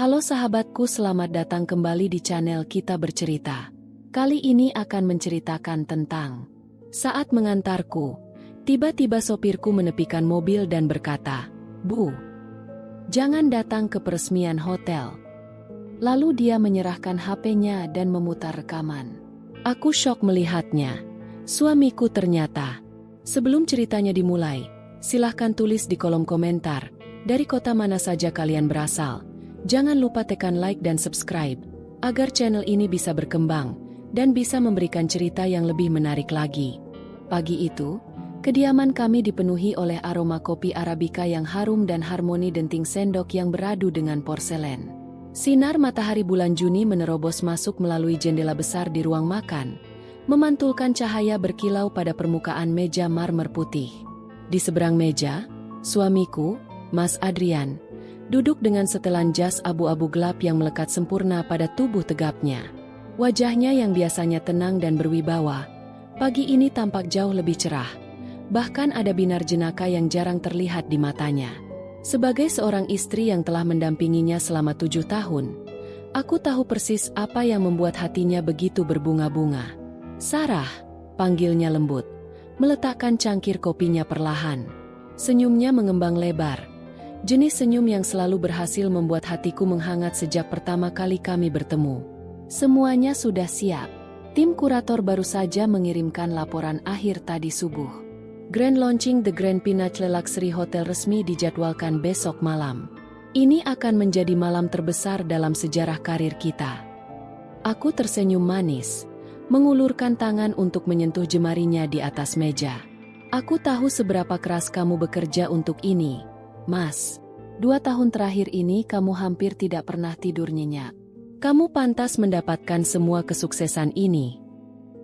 Halo sahabatku, selamat datang kembali di channel Kita Bercerita. Kali ini akan menceritakan tentang saat mengantarku. Tiba-tiba sopirku menepikan mobil dan berkata, "Bu, jangan datang ke peresmian hotel." Lalu dia menyerahkan HP-nya dan memutar rekaman. Aku syok melihatnya. Suamiku ternyata. Sebelum ceritanya dimulai, silahkan tulis di kolom komentar, dari kota mana saja kalian berasal. Jangan lupa tekan like dan subscribe, agar channel ini bisa berkembang, dan bisa memberikan cerita yang lebih menarik lagi. Pagi itu, kediaman kami dipenuhi oleh aroma kopi Arabica yang harum dan harmoni denting sendok yang beradu dengan porselen. Sinar matahari bulan Juni menerobos masuk melalui jendela besar di ruang makan, memantulkan cahaya berkilau pada permukaan meja marmer putih. Di seberang meja, suamiku, Mas Adrian, duduk dengan setelan jas abu-abu gelap yang melekat sempurna pada tubuh tegapnya. Wajahnya yang biasanya tenang dan berwibawa, pagi ini tampak jauh lebih cerah. Bahkan ada binar jenaka yang jarang terlihat di matanya. Sebagai seorang istri yang telah mendampinginya selama 7 tahun, aku tahu persis apa yang membuat hatinya begitu berbunga-bunga. "Sarah," panggilnya lembut, meletakkan cangkir kopinya perlahan. Senyumnya mengembang lebar. Jenis senyum yang selalu berhasil membuat hatiku menghangat sejak pertama kali kami bertemu. Semuanya sudah siap. Tim kurator baru saja mengirimkan laporan akhir tadi subuh. Grand launching The Grand Peninsula Luxury Hotel resmi dijadwalkan besok malam. Ini akan menjadi malam terbesar dalam sejarah karir kita. Aku tersenyum manis, mengulurkan tangan untuk menyentuh jemarinya di atas meja. "Aku tahu seberapa keras kamu bekerja untuk ini, Mas. 2 tahun terakhir ini kamu hampir tidak pernah tidur nyenyak. Kamu pantas mendapatkan semua kesuksesan ini."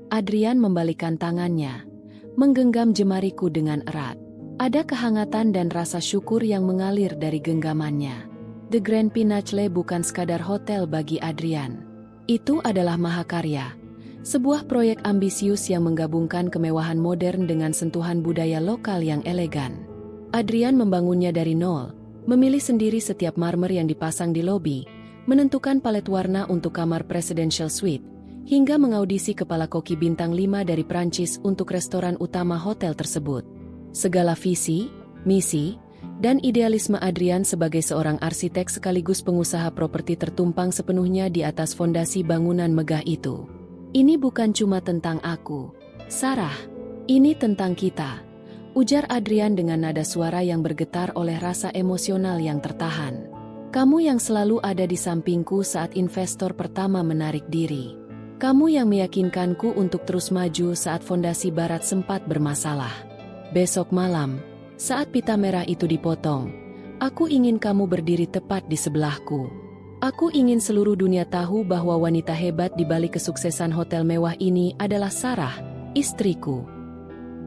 Adrian membalikkan tangannya, menggenggam jemariku dengan erat. Ada kehangatan dan rasa syukur yang mengalir dari genggamannya. The Grand Peninsula bukan sekadar hotel bagi Adrian. Itu adalah mahakarya. Sebuah proyek ambisius yang menggabungkan kemewahan modern dengan sentuhan budaya lokal yang elegan. Adrian membangunnya dari nol, memilih sendiri setiap marmer yang dipasang di lobi, menentukan palet warna untuk kamar presidential suite, hingga mengaudisi kepala koki bintang 5 dari Prancis untuk restoran utama hotel tersebut. Segala visi, misi, dan idealisme Adrian sebagai seorang arsitek sekaligus pengusaha properti tertumpang sepenuhnya di atas fondasi bangunan megah itu. "Ini bukan cuma tentang aku, Sarah. Ini tentang kita," ujar Adrian dengan nada suara yang bergetar oleh rasa emosional yang tertahan. "Kamu yang selalu ada di sampingku saat investor pertama menarik diri. Kamu yang meyakinkanku untuk terus maju saat fondasi barat sempat bermasalah. Besok malam, saat pita merah itu dipotong, aku ingin kamu berdiri tepat di sebelahku. Aku ingin seluruh dunia tahu bahwa wanita hebat di balik kesuksesan hotel mewah ini adalah Sarah, istriku."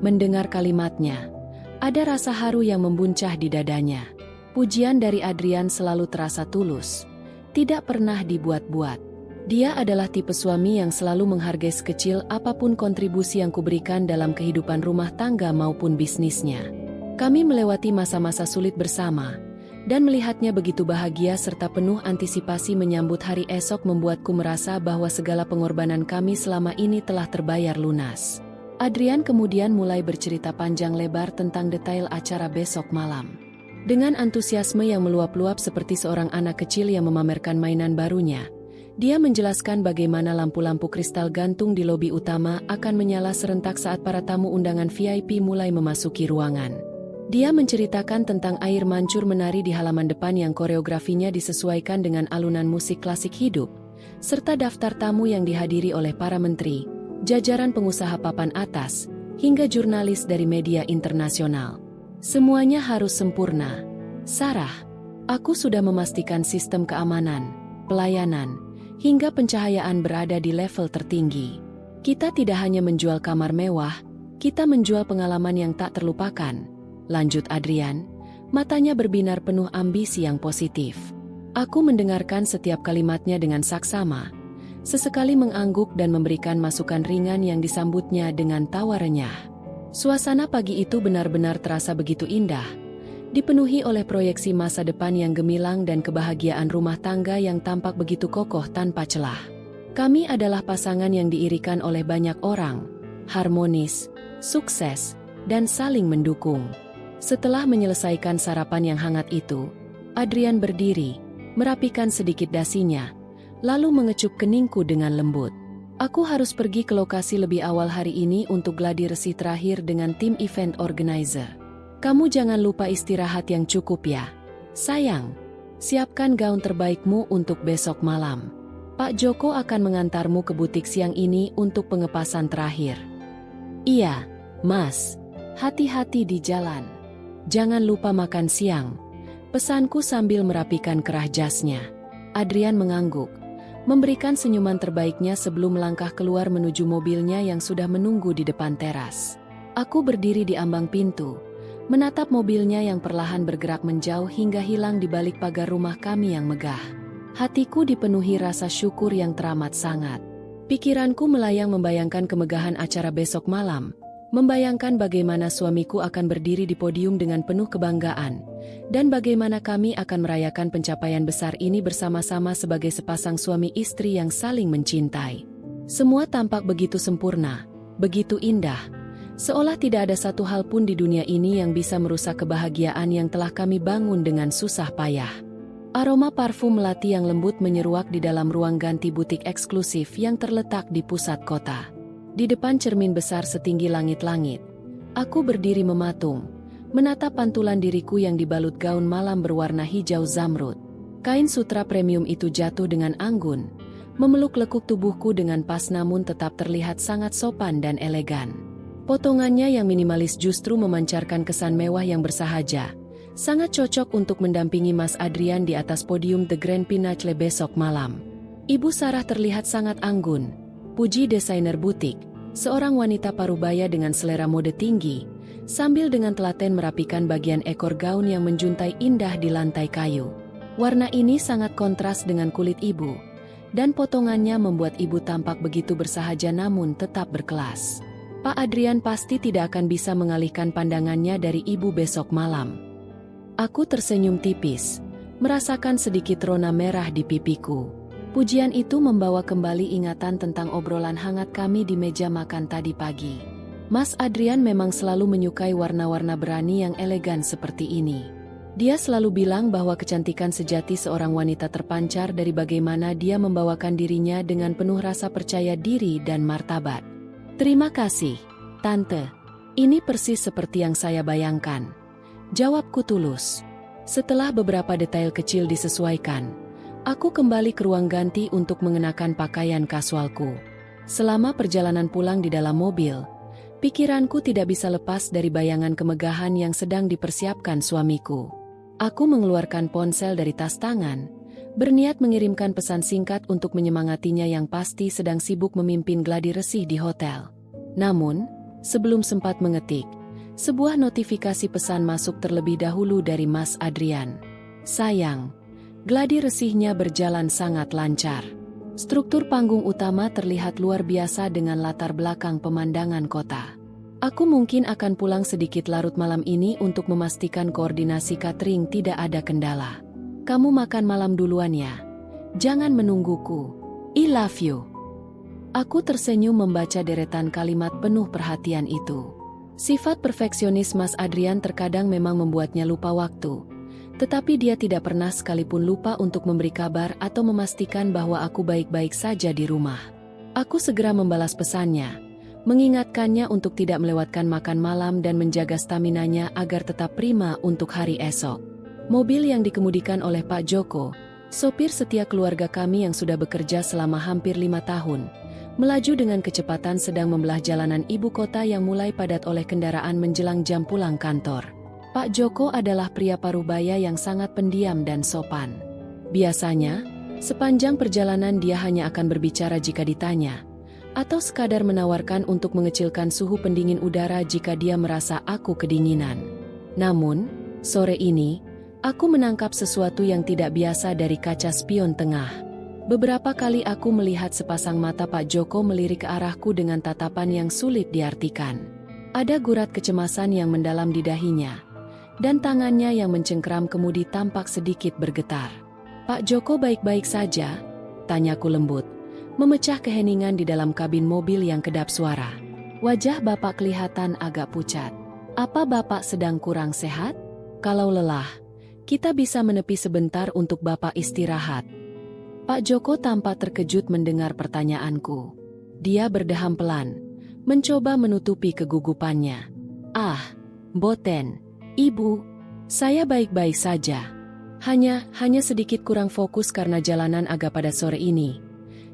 Mendengar kalimatnya, ada rasa haru yang membuncah di dadanya. Pujian dari Adrian selalu terasa tulus, tidak pernah dibuat-buat. Dia adalah tipe suami yang selalu menghargai sekecil apapun kontribusi yang kuberikan dalam kehidupan rumah tangga maupun bisnisnya. Kami melewati masa-masa sulit bersama, dan melihatnya begitu bahagia serta penuh antisipasi menyambut hari esok membuatku merasa bahwa segala pengorbanan kami selama ini telah terbayar lunas. Adrian kemudian mulai bercerita panjang lebar tentang detail acara besok malam. Dengan antusiasme yang meluap-luap seperti seorang anak kecil yang memamerkan mainan barunya, dia menjelaskan bagaimana lampu-lampu kristal gantung di lobi utama akan menyala serentak saat para tamu undangan VIP mulai memasuki ruangan. Dia menceritakan tentang air mancur menari di halaman depan yang koreografinya disesuaikan dengan alunan musik klasik hidup, serta daftar tamu yang dihadiri oleh para menteri, jajaran pengusaha papan atas, hingga jurnalis dari media internasional. "Semuanya harus sempurna, Sarah. Aku sudah memastikan sistem keamanan, pelayanan, hingga pencahayaan berada di level tertinggi. Kita tidak hanya menjual kamar mewah, kita menjual pengalaman yang tak terlupakan," lanjut Adrian, matanya berbinar penuh ambisi yang positif. Aku mendengarkan setiap kalimatnya dengan saksama, sesekali mengangguk dan memberikan masukan ringan yang disambutnya dengan tawa renyah. Suasana pagi itu benar-benar terasa begitu indah, dipenuhi oleh proyeksi masa depan yang gemilang dan kebahagiaan rumah tangga yang tampak begitu kokoh tanpa celah. Kami adalah pasangan yang diirikan oleh banyak orang, harmonis, sukses, dan saling mendukung. Setelah menyelesaikan sarapan yang hangat itu, Adrian berdiri, merapikan sedikit dasinya, lalu mengecup keningku dengan lembut. Aku harus pergi ke lokasi lebih awal hari ini untuk gladi resih terakhir dengan tim event organizer. Kamu jangan lupa istirahat yang cukup ya, sayang. Siapkan gaun terbaikmu untuk besok malam. Pak Joko akan mengantarmu ke butik siang ini untuk pengepasan terakhir. Iya, Mas. Hati-hati di jalan. Jangan lupa makan siang, pesanku sambil merapikan kerah jasnya. Adrian mengangguk, memberikan senyuman terbaiknya sebelum melangkah keluar menuju mobilnya yang sudah menunggu di depan teras. Aku berdiri di ambang pintu, menatap mobilnya yang perlahan bergerak menjauh hingga hilang di balik pagar rumah kami yang megah. Hatiku dipenuhi rasa syukur yang teramat sangat. Pikiranku melayang membayangkan kemegahan acara besok malam, membayangkan bagaimana suamiku akan berdiri di podium dengan penuh kebanggaan, dan bagaimana kami akan merayakan pencapaian besar ini bersama-sama sebagai sepasang suami istri yang saling mencintai. Semua tampak begitu sempurna, begitu indah, seolah tidak ada satu hal pun di dunia ini yang bisa merusak kebahagiaan yang telah kami bangun dengan susah payah. Aroma parfum melati yang lembut menyeruak di dalam ruang ganti butik eksklusif yang terletak di pusat kota. Di depan cermin besar setinggi langit-langit, aku berdiri mematung, menatap pantulan diriku yang dibalut gaun malam berwarna hijau zamrud. Kain sutra premium itu jatuh dengan anggun, memeluk lekuk tubuhku dengan pas namun tetap terlihat sangat sopan dan elegan. Potongannya yang minimalis justru memancarkan kesan mewah yang bersahaja, sangat cocok untuk mendampingi Mas Adrian di atas podium The Grand Pinnacle besok malam. Ibu Sarah terlihat sangat anggun, puji desainer butik, seorang wanita parubaya dengan selera mode tinggi, sambil dengan telaten merapikan bagian ekor gaun yang menjuntai indah di lantai kayu. Warna ini sangat kontras dengan kulit ibu, dan potongannya membuat ibu tampak begitu bersahaja namun tetap berkelas. Pak Adrian pasti tidak akan bisa mengalihkan pandangannya dari ibu besok malam. Aku tersenyum tipis, merasakan sedikit rona merah di pipiku. Pujian itu membawa kembali ingatan tentang obrolan hangat kami di meja makan tadi pagi. Mas Adrian memang selalu menyukai warna-warna berani yang elegan seperti ini. Dia selalu bilang bahwa kecantikan sejati seorang wanita terpancar dari bagaimana dia membawakan dirinya dengan penuh rasa percaya diri dan martabat. Terima kasih, Tante. Ini persis seperti yang saya bayangkan. Jawabku tulus. Setelah beberapa detail kecil disesuaikan, aku kembali ke ruang ganti untuk mengenakan pakaian kasualku. Selama perjalanan pulang di dalam mobil, pikiranku tidak bisa lepas dari bayangan kemegahan yang sedang dipersiapkan suamiku. Aku mengeluarkan ponsel dari tas tangan, berniat mengirimkan pesan singkat untuk menyemangatinya yang pasti sedang sibuk memimpin gladi resih di hotel. Namun, sebelum sempat mengetik, sebuah notifikasi pesan masuk terlebih dahulu dari Mas Adrian. Sayang, gladi resihnya berjalan sangat lancar. Struktur panggung utama terlihat luar biasa dengan latar belakang pemandangan kota. Aku mungkin akan pulang sedikit larut malam ini untuk memastikan koordinasi catering tidak ada kendala. Kamu makan malam duluan ya. Jangan menungguku. I love you. Aku tersenyum membaca deretan kalimat penuh perhatian itu. Sifat perfeksionis Mas Adrian terkadang memang membuatnya lupa waktu. Tetapi dia tidak pernah sekalipun lupa untuk memberi kabar atau memastikan bahwa aku baik-baik saja di rumah. Aku segera membalas pesannya, mengingatkannya untuk tidak melewatkan makan malam dan menjaga staminanya agar tetap prima untuk hari esok. Mobil yang dikemudikan oleh Pak Joko, sopir setia keluarga kami yang sudah bekerja selama hampir 5 tahun, melaju dengan kecepatan sedang membelah jalanan ibu kota yang mulai padat oleh kendaraan menjelang jam pulang kantor. Pak Joko adalah pria parubaya yang sangat pendiam dan sopan. Biasanya, sepanjang perjalanan dia hanya akan berbicara jika ditanya, atau sekadar menawarkan untuk mengecilkan suhu pendingin udara jika dia merasa aku kedinginan. Namun, sore ini, aku menangkap sesuatu yang tidak biasa dari kaca spion tengah. Beberapa kali aku melihat sepasang mata Pak Joko melirik ke arahku dengan tatapan yang sulit diartikan. Ada gurat kecemasan yang mendalam di dahinya, dan tangannya yang mencengkram kemudi tampak sedikit bergetar. "Pak Joko baik-baik saja?" tanyaku lembut, memecah keheningan di dalam kabin mobil yang kedap suara. Wajah Bapak kelihatan agak pucat. "Apa Bapak sedang kurang sehat? Kalau lelah, kita bisa menepi sebentar untuk Bapak istirahat." Pak Joko tampak terkejut mendengar pertanyaanku. Dia berdeham pelan, mencoba menutupi kegugupannya. "Ah, Boten, Ibu, saya baik-baik saja. Hanya sedikit kurang fokus karena jalanan agak padat sore ini."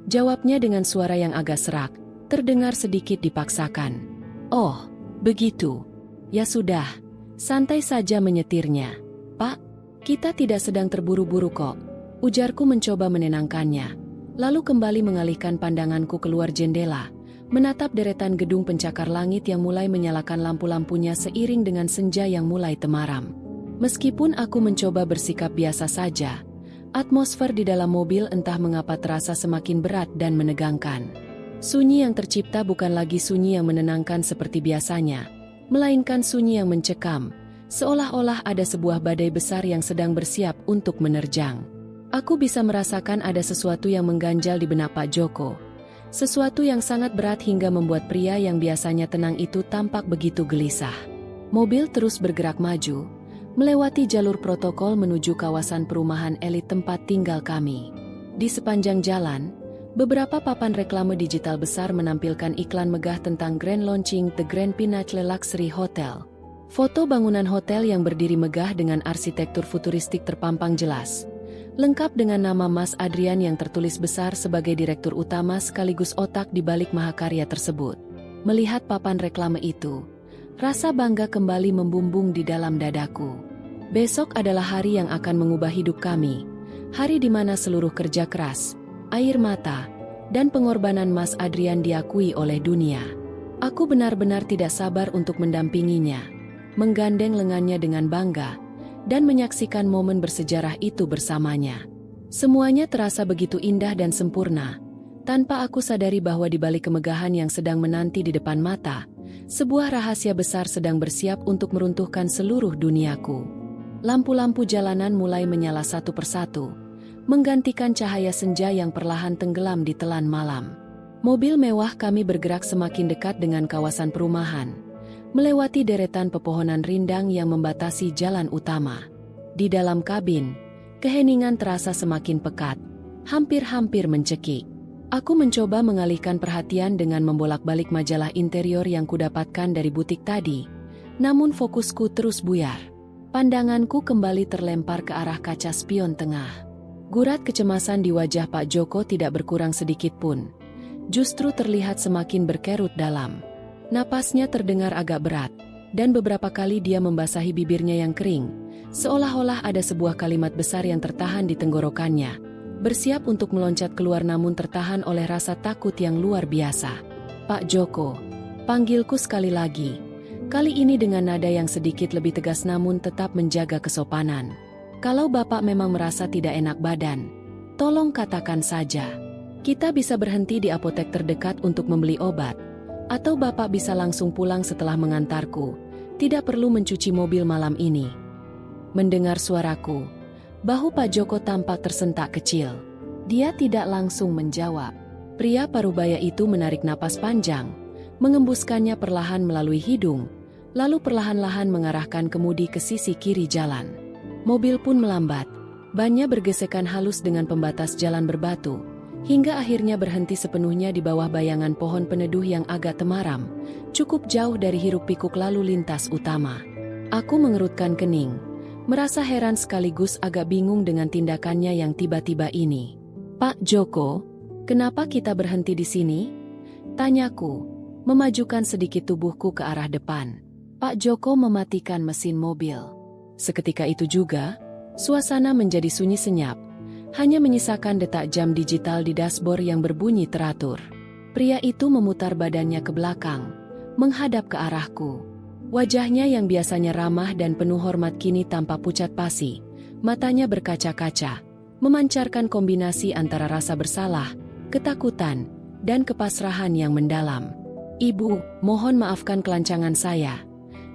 Jawabnya dengan suara yang agak serak, terdengar sedikit dipaksakan. "Oh, begitu. Ya sudah, santai saja menyetirnya. Pak, kita tidak sedang terburu-buru kok," ujarku mencoba menenangkannya. Lalu kembali mengalihkan pandanganku keluar jendela, menatap deretan gedung pencakar langit yang mulai menyalakan lampu-lampunya seiring dengan senja yang mulai temaram. Meskipun aku mencoba bersikap biasa saja, atmosfer di dalam mobil entah mengapa terasa semakin berat dan menegangkan. Sunyi yang tercipta bukan lagi sunyi yang menenangkan seperti biasanya, melainkan sunyi yang mencekam, seolah-olah ada sebuah badai besar yang sedang bersiap untuk menerjang. Aku bisa merasakan ada sesuatu yang mengganjal di benak Pak Joko. Sesuatu yang sangat berat hingga membuat pria yang biasanya tenang itu tampak begitu gelisah. Mobil terus bergerak maju, melewati jalur protokol menuju kawasan perumahan elit tempat tinggal kami. Di sepanjang jalan, beberapa papan reklame digital besar menampilkan iklan megah tentang Grand Launching The Grand Peninsula Luxury Hotel. Foto bangunan hotel yang berdiri megah dengan arsitektur futuristik terpampang jelas, lengkap dengan nama Mas Adrian yang tertulis besar sebagai direktur utama sekaligus otak di balik mahakarya tersebut. Melihat papan reklame itu, rasa bangga kembali membumbung di dalam dadaku. Besok adalah hari yang akan mengubah hidup kami, hari di mana seluruh kerja keras, air mata, dan pengorbanan Mas Adrian diakui oleh dunia. Aku benar-benar tidak sabar untuk mendampinginya, menggandeng lengannya dengan bangga, dan menyaksikan momen bersejarah itu bersamanya. Semuanya terasa begitu indah dan sempurna, tanpa aku sadari bahwa di balik kemegahan yang sedang menanti di depan mata, sebuah rahasia besar sedang bersiap untuk meruntuhkan seluruh duniaku. Lampu-lampu jalanan mulai menyala satu persatu, menggantikan cahaya senja yang perlahan tenggelam di telan malam. Mobil mewah kami bergerak semakin dekat dengan kawasan perumahan, melewati deretan pepohonan rindang yang membatasi jalan utama. Di dalam kabin, keheningan terasa semakin pekat, hampir-hampir mencekik. Aku mencoba mengalihkan perhatian dengan membolak-balik majalah interior yang kudapatkan dari butik tadi, namun fokusku terus buyar. Pandanganku kembali terlempar ke arah kaca spion tengah. Gurat kecemasan di wajah Pak Joko tidak berkurang sedikit pun, justru terlihat semakin berkerut dalam. Napasnya terdengar agak berat, dan beberapa kali dia membasahi bibirnya yang kering, seolah-olah ada sebuah kalimat besar yang tertahan di tenggorokannya, bersiap untuk meloncat keluar namun tertahan oleh rasa takut yang luar biasa. "Pak Joko," panggilku sekali lagi, kali ini dengan nada yang sedikit lebih tegas namun tetap menjaga kesopanan. "Kalau Bapak memang merasa tidak enak badan, tolong katakan saja. Kita bisa berhenti di apotek terdekat untuk membeli obat, atau Bapak bisa langsung pulang setelah mengantarku, tidak perlu mencuci mobil malam ini." Mendengar suaraku, bahu Pak Joko tampak tersentak kecil. Dia tidak langsung menjawab. Pria parubaya itu menarik napas panjang, mengembuskannya perlahan melalui hidung, lalu perlahan-lahan mengarahkan kemudi ke sisi kiri jalan. Mobil pun melambat, bannya bergesekan halus dengan pembatas jalan berbatu, hingga akhirnya berhenti sepenuhnya di bawah bayangan pohon peneduh yang agak temaram, cukup jauh dari hiruk-pikuk lalu lintas utama. Aku mengerutkan kening, merasa heran sekaligus agak bingung dengan tindakannya yang tiba-tiba ini. "Pak Joko, kenapa kita berhenti di sini?" tanyaku, memajukan sedikit tubuhku ke arah depan. Pak Joko mematikan mesin mobil. Seketika itu juga, suasana menjadi sunyi senyap, hanya menyisakan detak jam digital di dashboard yang berbunyi teratur. Pria itu memutar badannya ke belakang, menghadap ke arahku. Wajahnya yang biasanya ramah dan penuh hormat kini tampak pucat pasi, matanya berkaca-kaca, memancarkan kombinasi antara rasa bersalah, ketakutan, dan kepasrahan yang mendalam. "Ibu, mohon maafkan kelancangan saya."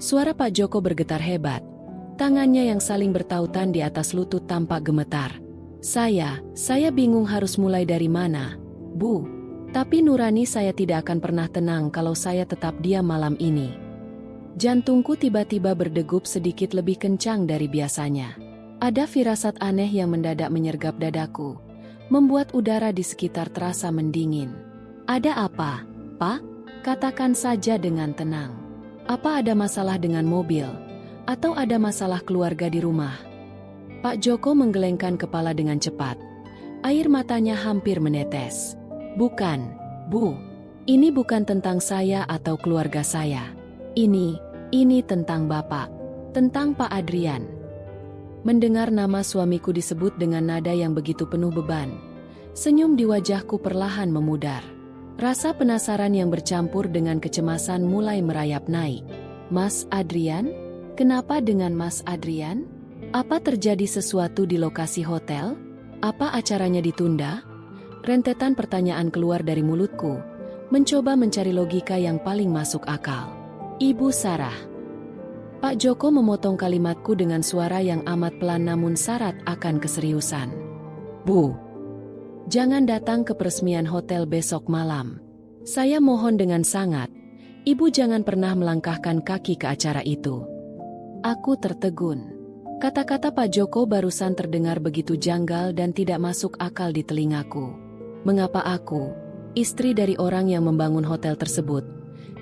Suara Pak Joko bergetar hebat, Tangannya yang saling bertautan di atas lutut tampak gemetar. Saya bingung harus mulai dari mana, Bu. Tapi nurani saya tidak akan pernah tenang kalau saya tetap diam malam ini. Jantungku tiba-tiba berdegup sedikit lebih kencang dari biasanya. Ada firasat aneh yang mendadak menyergap dadaku, membuat udara di sekitar terasa mendingin. Ada apa, Pak? Katakan saja dengan tenang. Apa ada masalah dengan mobil? Atau ada masalah keluarga di rumah? Pak Joko menggelengkan kepala dengan cepat. Air matanya hampir menetes. Bukan, Bu. Ini bukan tentang saya atau keluarga saya. Ini tentang Bapak. Tentang Pak Adrian. Mendengar nama suamiku disebut dengan nada yang begitu penuh beban, senyum di wajahku perlahan memudar. Rasa penasaran yang bercampur dengan kecemasan mulai merayap naik. Mas Adrian? Kenapa dengan Mas Adrian? Apa terjadi sesuatu di lokasi hotel? Apa acaranya ditunda? Rentetan pertanyaan keluar dari mulutku, mencoba mencari logika yang paling masuk akal. Ibu Sarah. Pak Joko memotong kalimatku dengan suara yang amat pelan namun syarat akan keseriusan. Bu, jangan datang ke peresmian hotel besok malam. Saya mohon dengan sangat, Ibu jangan pernah melangkahkan kaki ke acara itu. Aku tertegun. Kata-kata Pak Joko barusan terdengar begitu janggal dan tidak masuk akal di telingaku. Mengapa aku, istri dari orang yang membangun hotel tersebut,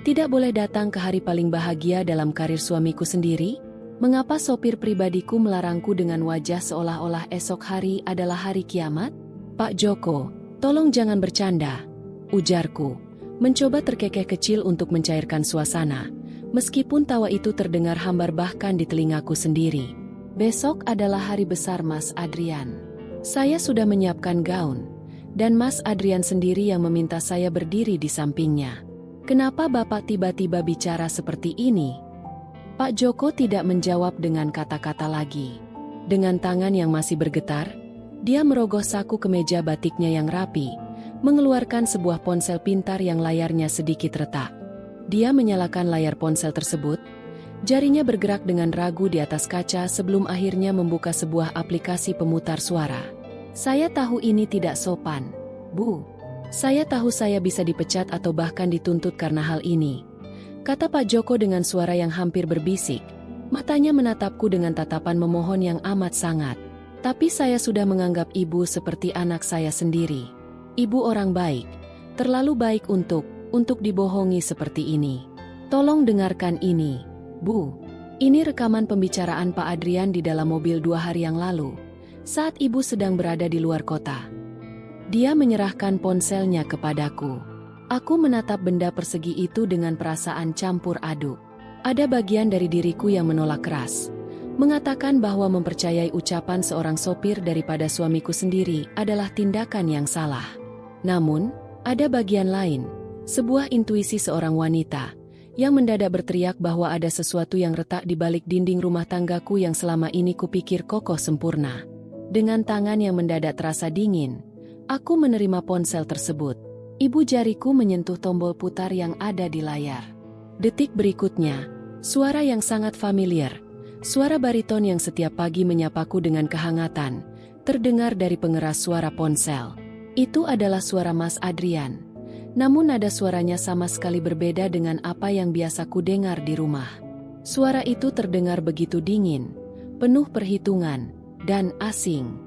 tidak boleh datang ke hari paling bahagia dalam karir suamiku sendiri? Mengapa sopir pribadiku melarangku dengan wajah seolah-olah esok hari adalah hari kiamat? Pak Joko, tolong jangan bercanda, ujarku, mencoba terkekeh kecil untuk mencairkan suasana, meskipun tawa itu terdengar hambar bahkan di telingaku sendiri. Besok adalah hari besar Mas Adrian. Saya sudah menyiapkan gaun, dan Mas Adrian sendiri yang meminta saya berdiri di sampingnya. Kenapa Bapak tiba-tiba bicara seperti ini? Pak Joko tidak menjawab dengan kata-kata lagi. Dengan tangan yang masih bergetar, dia merogoh saku kemeja batiknya yang rapi, mengeluarkan sebuah ponsel pintar yang layarnya sedikit retak. Dia menyalakan layar ponsel tersebut, jarinya bergerak dengan ragu di atas kaca sebelum akhirnya membuka sebuah aplikasi pemutar suara. Saya tahu ini tidak sopan, Bu. Saya tahu saya bisa dipecat atau bahkan dituntut karena hal ini, kata Pak Joko dengan suara yang hampir berbisik. Matanya menatapku dengan tatapan memohon yang amat sangat. Tapi saya sudah menganggap Ibu seperti anak saya sendiri. Ibu orang baik, terlalu baik untuk dibohongi seperti ini. Tolong dengarkan ini, Bu. Ini rekaman pembicaraan Pak Adrian di dalam mobil 2 hari yang lalu, saat Ibu sedang berada di luar kota. Dia menyerahkan ponselnya kepadaku. Aku menatap benda persegi itu dengan perasaan campur aduk. Ada bagian dari diriku yang menolak keras, mengatakan bahwa mempercayai ucapan seorang sopir daripada suamiku sendiri adalah tindakan yang salah. Namun, ada bagian lain, sebuah intuisi seorang wanita, yang mendadak berteriak bahwa ada sesuatu yang retak di balik dinding rumah tanggaku yang selama ini kupikir kokoh sempurna. Dengan tangan yang mendadak terasa dingin, aku menerima ponsel tersebut. Ibu jariku menyentuh tombol putar yang ada di layar. Detik berikutnya, suara yang sangat familiar, suara bariton yang setiap pagi menyapaku dengan kehangatan, terdengar dari pengeras suara ponsel. Itu adalah suara Mas Adrian. Namun nada suaranya sama sekali berbeda dengan apa yang biasa ku dengar di rumah. Suara itu terdengar begitu dingin, penuh perhitungan, dan asing.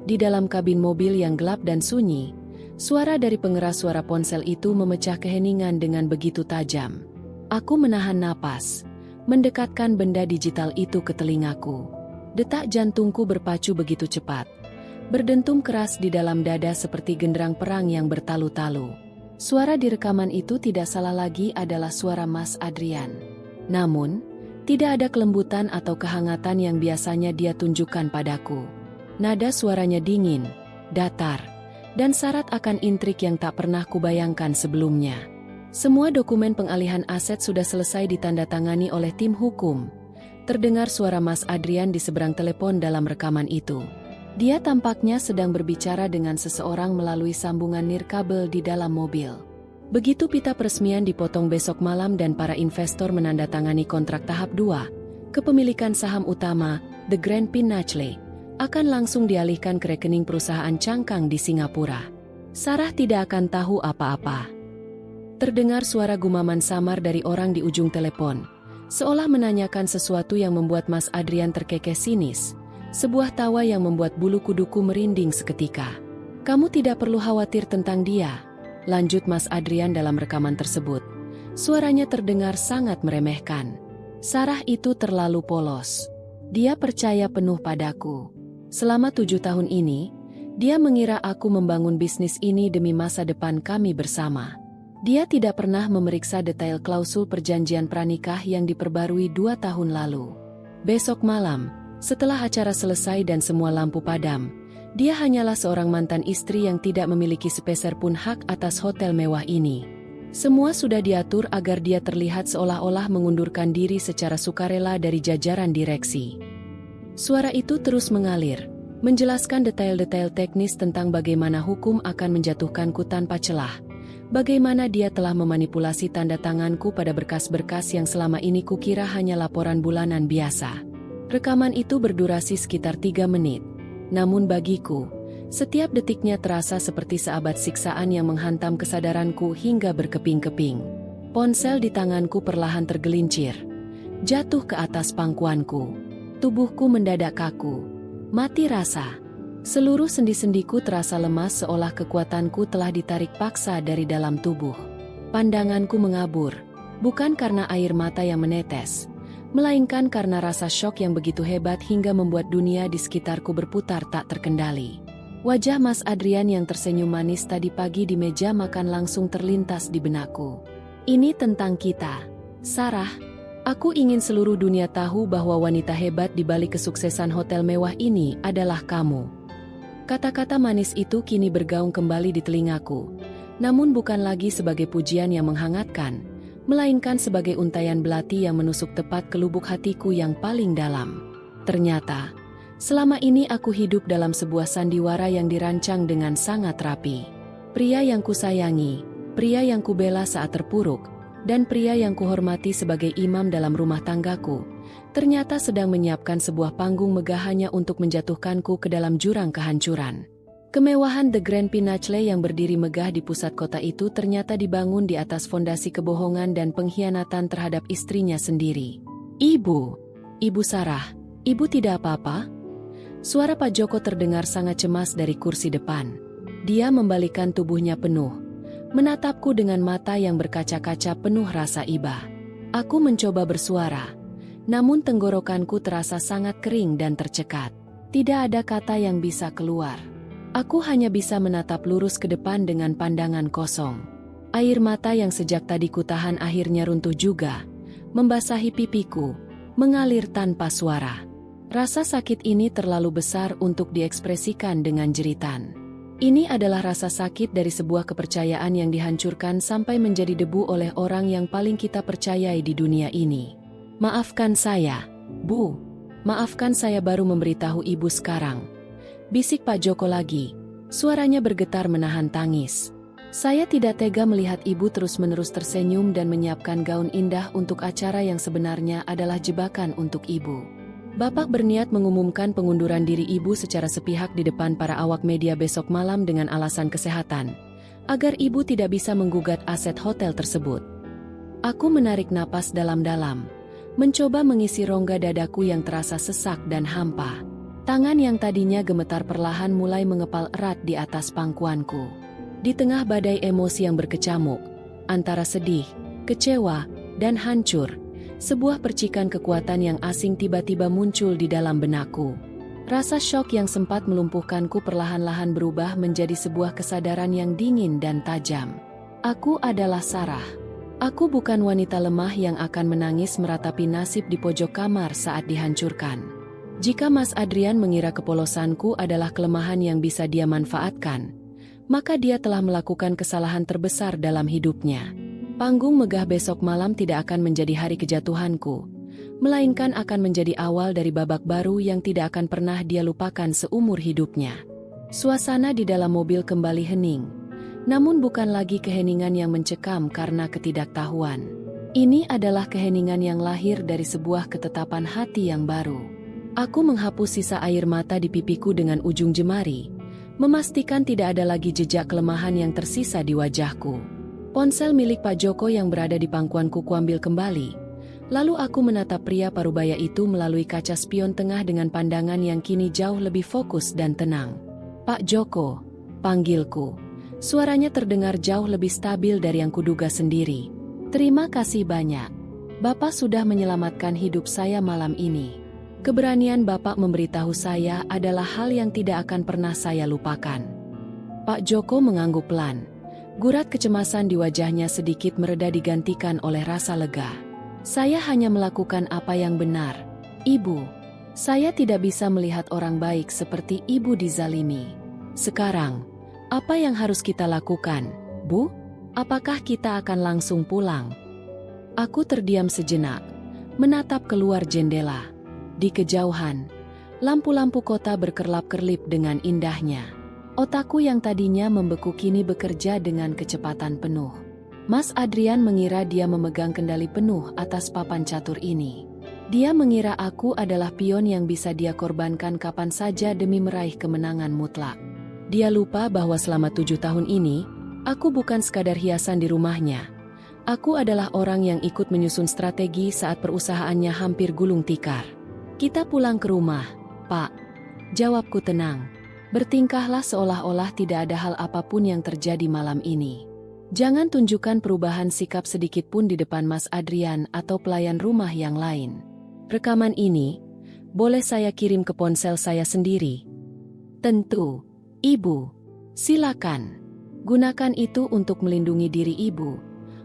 Di dalam kabin mobil yang gelap dan sunyi, suara dari pengeras suara ponsel itu memecah keheningan dengan begitu tajam. Aku menahan napas, mendekatkan benda digital itu ke telingaku. Detak jantungku berpacu begitu cepat, berdentum keras di dalam dada seperti genderang perang yang bertalu-talu. Suara di rekaman itu tidak salah lagi adalah suara Mas Adrian. Namun, tidak ada kelembutan atau kehangatan yang biasanya dia tunjukkan padaku. Nada suaranya dingin, datar, dan syarat akan intrik yang tak pernah kubayangkan sebelumnya. Semua dokumen pengalihan aset sudah selesai ditandatangani oleh tim hukum. Terdengar suara Mas Adrian di seberang telepon dalam rekaman itu. Dia tampaknya sedang berbicara dengan seseorang melalui sambungan nirkabel di dalam mobil. Begitu pita peresmian dipotong besok malam dan para investor menandatangani kontrak tahap 2, Kepemilikan saham utama, The Grand Pinacle, akan langsung dialihkan ke rekening perusahaan cangkang di Singapura. Sarah tidak akan tahu apa-apa. Terdengar suara gumaman samar dari orang di ujung telepon, seolah menanyakan sesuatu yang membuat Mas Adrian terkekeh sinis. Sebuah tawa yang membuat bulu kuduku merinding seketika. "Kamu tidak perlu khawatir tentang dia," lanjut Mas Adrian dalam rekaman tersebut. Suaranya terdengar sangat meremehkan. "Sarah itu terlalu polos. Dia percaya penuh padaku. Selama 7 tahun ini, dia mengira aku membangun bisnis ini demi masa depan kami bersama. Dia tidak pernah memeriksa detail klausul perjanjian pranikah yang diperbarui 2 tahun lalu. Besok malam, setelah acara selesai dan semua lampu padam, dia hanyalah seorang mantan istri yang tidak memiliki sepeser pun hak atas hotel mewah ini. Semua sudah diatur agar dia terlihat seolah-olah mengundurkan diri secara sukarela dari jajaran direksi." Suara itu terus mengalir, menjelaskan detail-detail teknis tentang bagaimana hukum akan menjatuhkanku tanpa celah, bagaimana dia telah memanipulasi tanda tanganku pada berkas-berkas yang selama ini kukira hanya laporan bulanan biasa. Rekaman itu berdurasi sekitar 3 menit, namun bagiku, setiap detiknya terasa seperti seabad siksaan yang menghantam kesadaranku hingga berkeping-keping. Ponsel di tanganku perlahan tergelincir, jatuh ke atas pangkuanku. Tubuhku mendadak kaku, mati rasa. Seluruh sendi-sendiku terasa lemas seolah kekuatanku telah ditarik paksa dari dalam tubuh. Pandanganku mengabur, bukan karena air mata yang menetes, melainkan karena rasa syok yang begitu hebat hingga membuat dunia di sekitarku berputar tak terkendali. Wajah Mas Adrian yang tersenyum manis tadi pagi di meja makan langsung terlintas di benakku. "Ini tentang kita, Sarah. Aku ingin seluruh dunia tahu bahwa wanita hebat di balik kesuksesan hotel mewah ini adalah kamu." Kata-kata manis itu kini bergaung kembali di telingaku, namun bukan lagi sebagai pujian yang menghangatkan, melainkan sebagai untaian belati yang menusuk tepat ke lubuk hatiku yang paling dalam. Ternyata, selama ini aku hidup dalam sebuah sandiwara yang dirancang dengan sangat rapi. Pria yang kusayangi, pria yang kubela saat terpuruk, dan pria yang kuhormati sebagai imam dalam rumah tanggaku, ternyata sedang menyiapkan sebuah panggung megah hanya untuk menjatuhkanku ke dalam jurang kehancuran. Kemewahan The Grand Pinacle yang berdiri megah di pusat kota itu ternyata dibangun di atas fondasi kebohongan dan pengkhianatan terhadap istrinya sendiri. Ibu Sarah, Ibu tidak apa-apa?" Suara Pak Joko terdengar sangat cemas dari kursi depan. Dia membalikkan tubuhnya penuh, menatapku dengan mata yang berkaca-kaca penuh rasa iba. Aku mencoba bersuara, namun tenggorokanku terasa sangat kering dan tercekat. Tidak ada kata yang bisa keluar. Aku hanya bisa menatap lurus ke depan dengan pandangan kosong. Air mata yang sejak tadi kutahan akhirnya runtuh juga, membasahi pipiku, mengalir tanpa suara. Rasa sakit ini terlalu besar untuk diekspresikan dengan jeritan. Ini adalah rasa sakit dari sebuah kepercayaan yang dihancurkan sampai menjadi debu oleh orang yang paling kita percayai di dunia ini. "Maafkan saya, Bu. Maafkan saya baru memberitahu Ibu sekarang," bisik Pak Joko lagi. Suaranya bergetar menahan tangis. "Saya tidak tega melihat Ibu terus-menerus tersenyum dan menyiapkan gaun indah untuk acara yang sebenarnya adalah jebakan untuk Ibu. Bapak berniat mengumumkan pengunduran diri Ibu secara sepihak di depan para awak media besok malam dengan alasan kesehatan, agar Ibu tidak bisa menggugat aset hotel tersebut." Aku menarik napas dalam-dalam, mencoba mengisi rongga dadaku yang terasa sesak dan hampa. Tangan yang tadinya gemetar perlahan mulai mengepal erat di atas pangkuanku. Di tengah badai emosi yang berkecamuk, antara sedih, kecewa, dan hancur, sebuah percikan kekuatan yang asing tiba-tiba muncul di dalam benakku. Rasa syok yang sempat melumpuhkanku perlahan-lahan berubah menjadi sebuah kesadaran yang dingin dan tajam. Aku adalah Sarah. Aku bukan wanita lemah yang akan menangis meratapi nasib di pojok kamar saat dihancurkan. Jika Mas Adrian mengira kepolosanku adalah kelemahan yang bisa dia manfaatkan, maka dia telah melakukan kesalahan terbesar dalam hidupnya. Panggung megah besok malam tidak akan menjadi hari kejatuhanku, melainkan akan menjadi awal dari babak baru yang tidak akan pernah dia lupakan seumur hidupnya. Suasana di dalam mobil kembali hening, namun bukan lagi keheningan yang mencekam karena ketidaktahuan. Ini adalah keheningan yang lahir dari sebuah ketetapan hati yang baru. Aku menghapus sisa air mata di pipiku dengan ujung jemari, memastikan tidak ada lagi jejak kelemahan yang tersisa di wajahku. Ponsel milik Pak Joko yang berada di pangkuanku kuambil kembali. Lalu aku menatap pria parubaya itu melalui kaca spion tengah dengan pandangan yang kini jauh lebih fokus dan tenang. "Pak Joko," panggilku. Suaranya terdengar jauh lebih stabil dari yang kuduga sendiri. "Terima kasih banyak. Bapak sudah menyelamatkan hidup saya malam ini. Keberanian Bapak memberitahu saya adalah hal yang tidak akan pernah saya lupakan." Pak Joko mengangguk pelan. Gurat kecemasan di wajahnya sedikit mereda digantikan oleh rasa lega. "Saya hanya melakukan apa yang benar, Ibu. Saya tidak bisa melihat orang baik seperti Ibu dizalimi. Sekarang, apa yang harus kita lakukan, Bu? Apakah kita akan langsung pulang?" Aku terdiam sejenak, menatap keluar jendela. Di kejauhan, lampu-lampu kota berkerlap-kerlip dengan indahnya. Otakku yang tadinya membeku kini bekerja dengan kecepatan penuh. Mas Adrian mengira dia memegang kendali penuh atas papan catur ini. Dia mengira aku adalah pion yang bisa dia korbankan kapan saja demi meraih kemenangan mutlak. Dia lupa bahwa selama 7 tahun ini, aku bukan sekadar hiasan di rumahnya. Aku adalah orang yang ikut menyusun strategi saat perusahaannya hampir gulung tikar. "Kita pulang ke rumah, Pak," jawabku tenang. "Bertingkahlah seolah-olah tidak ada hal apapun yang terjadi malam ini. Jangan tunjukkan perubahan sikap sedikit pun di depan Mas Adrian atau pelayan rumah yang lain. Rekaman ini, boleh saya kirim ke ponsel saya sendiri?" "Tentu, Ibu. Silakan. Gunakan itu untuk melindungi diri Ibu,"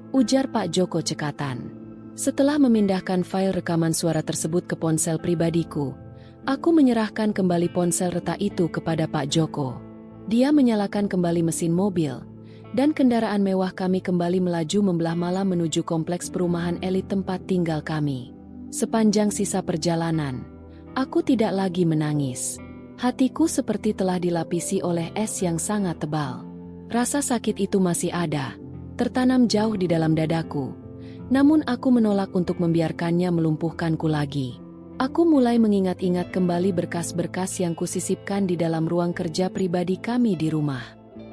ujar Pak Joko cekatan. Setelah memindahkan file rekaman suara tersebut ke ponsel pribadiku, aku menyerahkan kembali ponsel retak itu kepada Pak Joko. Dia menyalakan kembali mesin mobil, dan kendaraan mewah kami kembali melaju membelah malam menuju kompleks perumahan elit tempat tinggal kami. Sepanjang sisa perjalanan, aku tidak lagi menangis. Hatiku seperti telah dilapisi oleh es yang sangat tebal. Rasa sakit itu masih ada, tertanam jauh di dalam dadaku. Namun aku menolak untuk membiarkannya melumpuhkanku lagi. Aku mulai mengingat-ingat kembali berkas-berkas yang kusisipkan di dalam ruang kerja pribadi kami di rumah.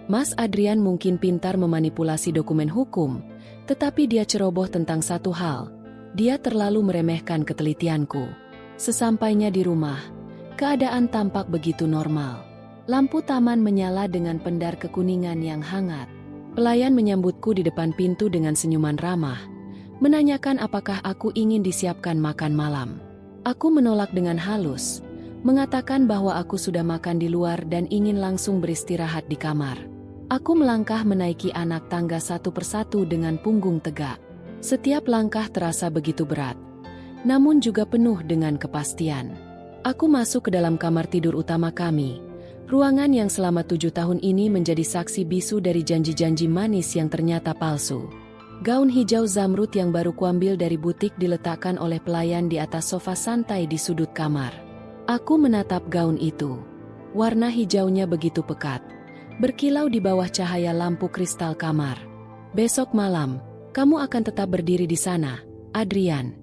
Mas Adrian mungkin pintar memanipulasi dokumen hukum, tetapi dia ceroboh tentang satu hal. Dia terlalu meremehkan ketelitianku. Sesampainya di rumah, keadaan tampak begitu normal. Lampu taman menyala dengan pendar kekuningan yang hangat. Pelayan menyambutku di depan pintu dengan senyuman ramah, menanyakan apakah aku ingin disiapkan makan malam. Aku menolak dengan halus, mengatakan bahwa aku sudah makan di luar dan ingin langsung beristirahat di kamar. Aku melangkah menaiki anak tangga satu persatu dengan punggung tegak. Setiap langkah terasa begitu berat, namun juga penuh dengan kepastian. Aku masuk ke dalam kamar tidur utama kami. Ruangan yang selama 7 tahun ini menjadi saksi bisu dari janji-janji manis yang ternyata palsu. Gaun hijau zamrud yang baru kuambil dari butik diletakkan oleh pelayan di atas sofa santai di sudut kamar. Aku menatap gaun itu. Warna hijaunya begitu pekat, berkilau di bawah cahaya lampu kristal kamar. "Besok malam, kamu akan tetap berdiri di sana, Adrian,"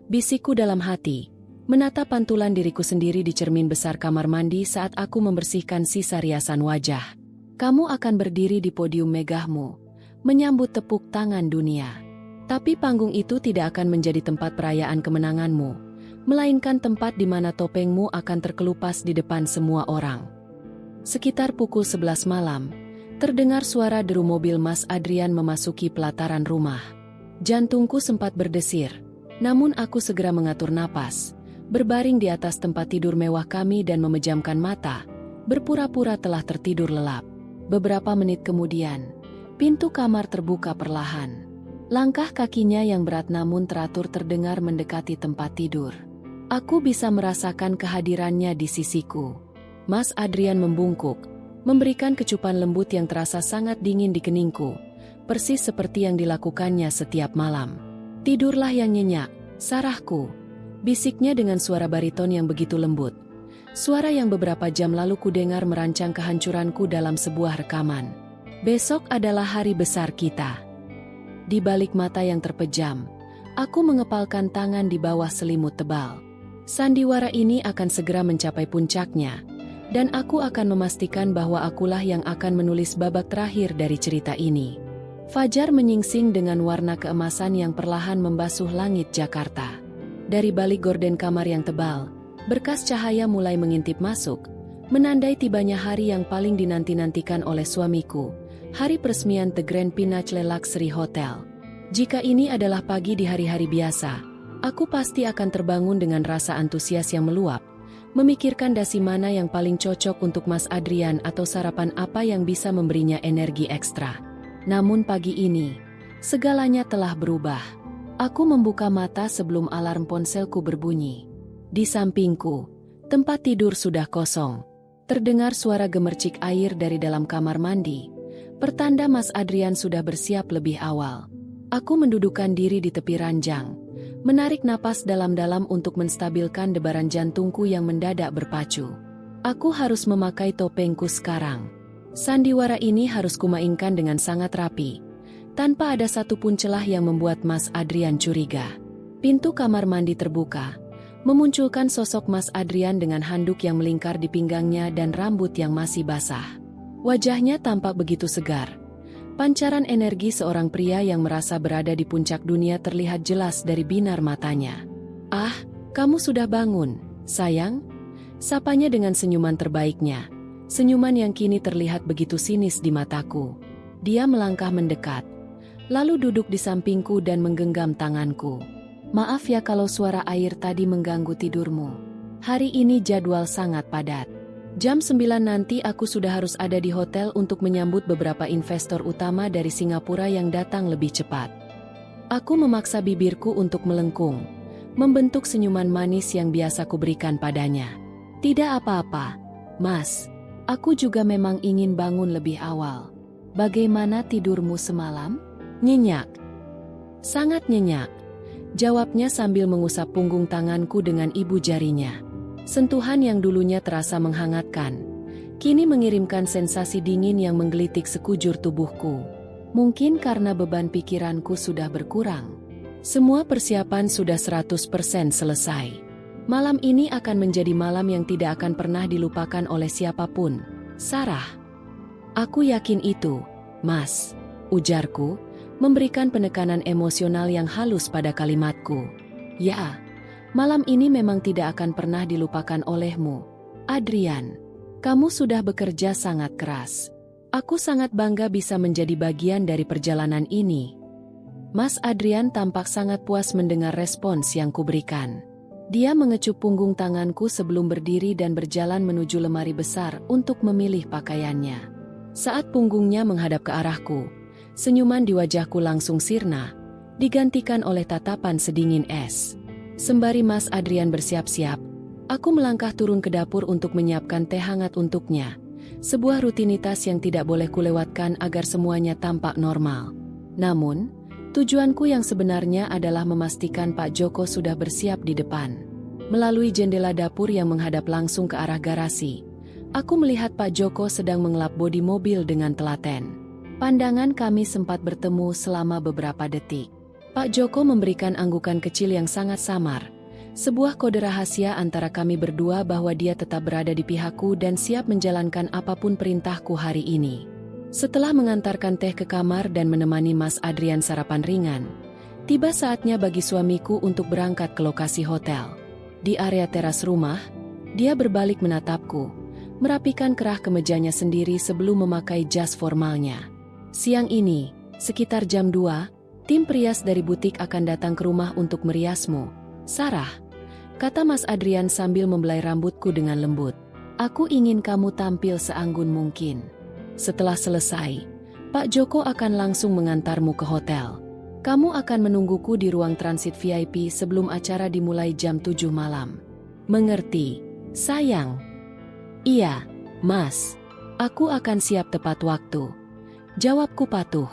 bisikku dalam hati. Menatap pantulan diriku sendiri di cermin besar kamar mandi saat aku membersihkan sisa riasan wajah. "Kamu akan berdiri di podium megahmu, menyambut tepuk tangan dunia. Tapi panggung itu tidak akan menjadi tempat perayaan kemenanganmu, melainkan tempat di mana topengmu akan terkelupas di depan semua orang." Sekitar pukul 11 malam, terdengar suara deru mobil Mas Adrian memasuki pelataran rumah. Jantungku sempat berdesir, namun aku segera mengatur napas. Berbaring di atas tempat tidur mewah kami dan memejamkan mata, berpura-pura telah tertidur lelap. Beberapa menit kemudian, pintu kamar terbuka perlahan. Langkah kakinya yang berat namun teratur terdengar mendekati tempat tidur. Aku bisa merasakan kehadirannya di sisiku. Mas Adrian membungkuk, memberikan kecupan lembut yang terasa sangat dingin di keningku, persis seperti yang dilakukannya setiap malam. "Tidurlah yang nyenyak, Sarahku," bisiknya dengan suara bariton yang begitu lembut. Suara yang beberapa jam lalu kudengar merancang kehancuranku dalam sebuah rekaman. "Besok adalah hari besar kita." Di balik mata yang terpejam, Aku mengepalkan tangan di bawah selimut tebal. Sandiwara ini akan segera mencapai puncaknya, dan aku akan memastikan bahwa akulah yang akan menulis babak terakhir dari cerita ini. Fajar menyingsing dengan warna keemasan yang perlahan membasuh langit Jakarta. Dari balik gorden kamar yang tebal, berkas cahaya mulai mengintip masuk, menandai tibanya hari yang paling dinanti-nantikan oleh suamiku, hari peresmian The Grand Peninsula Luxury Hotel. Jika ini adalah pagi di hari-hari biasa, aku pasti akan terbangun dengan rasa antusias yang meluap, memikirkan dasi mana yang paling cocok untuk Mas Adrian atau sarapan apa yang bisa memberinya energi ekstra. Namun pagi ini, segalanya telah berubah. Aku membuka mata sebelum alarm ponselku berbunyi. Di sampingku, tempat tidur sudah kosong. Terdengar suara gemercik air dari dalam kamar mandi, pertanda Mas Adrian sudah bersiap lebih awal. Aku mendudukkan diri di tepi ranjang, menarik napas dalam-dalam untuk menstabilkan debaran jantungku yang mendadak berpacu. Aku harus memakai topengku sekarang. Sandiwara ini harus kumainkan dengan sangat rapi, tanpa ada satupun celah yang membuat Mas Adrian curiga. Pintu kamar mandi terbuka, memunculkan sosok Mas Adrian dengan handuk yang melingkar di pinggangnya dan rambut yang masih basah. Wajahnya tampak begitu segar. Pancaran energi seorang pria yang merasa berada di puncak dunia terlihat jelas dari binar matanya. "Ah, kamu sudah bangun, sayang?" Sapanya dengan senyuman terbaiknya. Senyuman yang kini terlihat begitu sinis di mataku. Dia melangkah mendekat, lalu duduk di sampingku dan menggenggam tanganku. "Maaf ya kalau suara air tadi mengganggu tidurmu. Hari ini jadwal sangat padat. Jam 9 nanti aku sudah harus ada di hotel untuk menyambut beberapa investor utama dari Singapura yang datang lebih cepat." Aku memaksa bibirku untuk melengkung, membentuk senyuman manis yang biasa kuberikan padanya. "Tidak apa-apa, Mas. Aku juga memang ingin bangun lebih awal. Bagaimana tidurmu semalam?" "Nyenyak. Sangat nyenyak," jawabnya sambil mengusap punggung tanganku dengan ibu jarinya. Sentuhan yang dulunya terasa menghangatkan, kini mengirimkan sensasi dingin yang menggelitik sekujur tubuhku. Mungkin karena beban pikiranku sudah berkurang. Semua persiapan sudah 100% selesai. Malam ini akan menjadi malam yang tidak akan pernah dilupakan oleh siapapun. "Sarah." "Aku yakin itu, Mas," ujarku, memberikan penekanan emosional yang halus pada kalimatku. "Ya. Malam ini memang tidak akan pernah dilupakan olehmu, Adrian. Kamu sudah bekerja sangat keras. Aku sangat bangga bisa menjadi bagian dari perjalanan ini." Mas Adrian tampak sangat puas mendengar respons yang kuberikan. Dia mengecup punggung tanganku sebelum berdiri dan berjalan menuju lemari besar untuk memilih pakaiannya. Saat punggungnya menghadap ke arahku, senyuman di wajahku langsung sirna, digantikan oleh tatapan sedingin es. Sembari Mas Adrian bersiap-siap, aku melangkah turun ke dapur untuk menyiapkan teh hangat untuknya. Sebuah rutinitas yang tidak boleh kulewatkan agar semuanya tampak normal. Namun, tujuanku yang sebenarnya adalah memastikan Pak Joko sudah bersiap di depan. Melalui jendela dapur yang menghadap langsung ke arah garasi, aku melihat Pak Joko sedang mengelap bodi mobil dengan telaten. Pandangan kami sempat bertemu selama beberapa detik. Pak Joko memberikan anggukan kecil yang sangat samar, sebuah kode rahasia antara kami berdua bahwa dia tetap berada di pihakku dan siap menjalankan apapun perintahku hari ini. Setelah mengantarkan teh ke kamar dan menemani Mas Adrian sarapan ringan, tiba saatnya bagi suamiku untuk berangkat ke lokasi hotel. Di area teras rumah, dia berbalik menatapku, merapikan kerah kemejanya sendiri sebelum memakai jas formalnya. "Siang ini, sekitar jam 2, tim perias dari butik akan datang ke rumah untuk meriasmu, Sarah," kata Mas Adrian sambil membelai rambutku dengan lembut. "Aku ingin kamu tampil seanggun mungkin. Setelah selesai, Pak Joko akan langsung mengantarmu ke hotel. Kamu akan menungguku di ruang transit VIP sebelum acara dimulai jam 7 malam. Mengerti, sayang?" "Iya, Mas. Aku akan siap tepat waktu," jawabku patuh.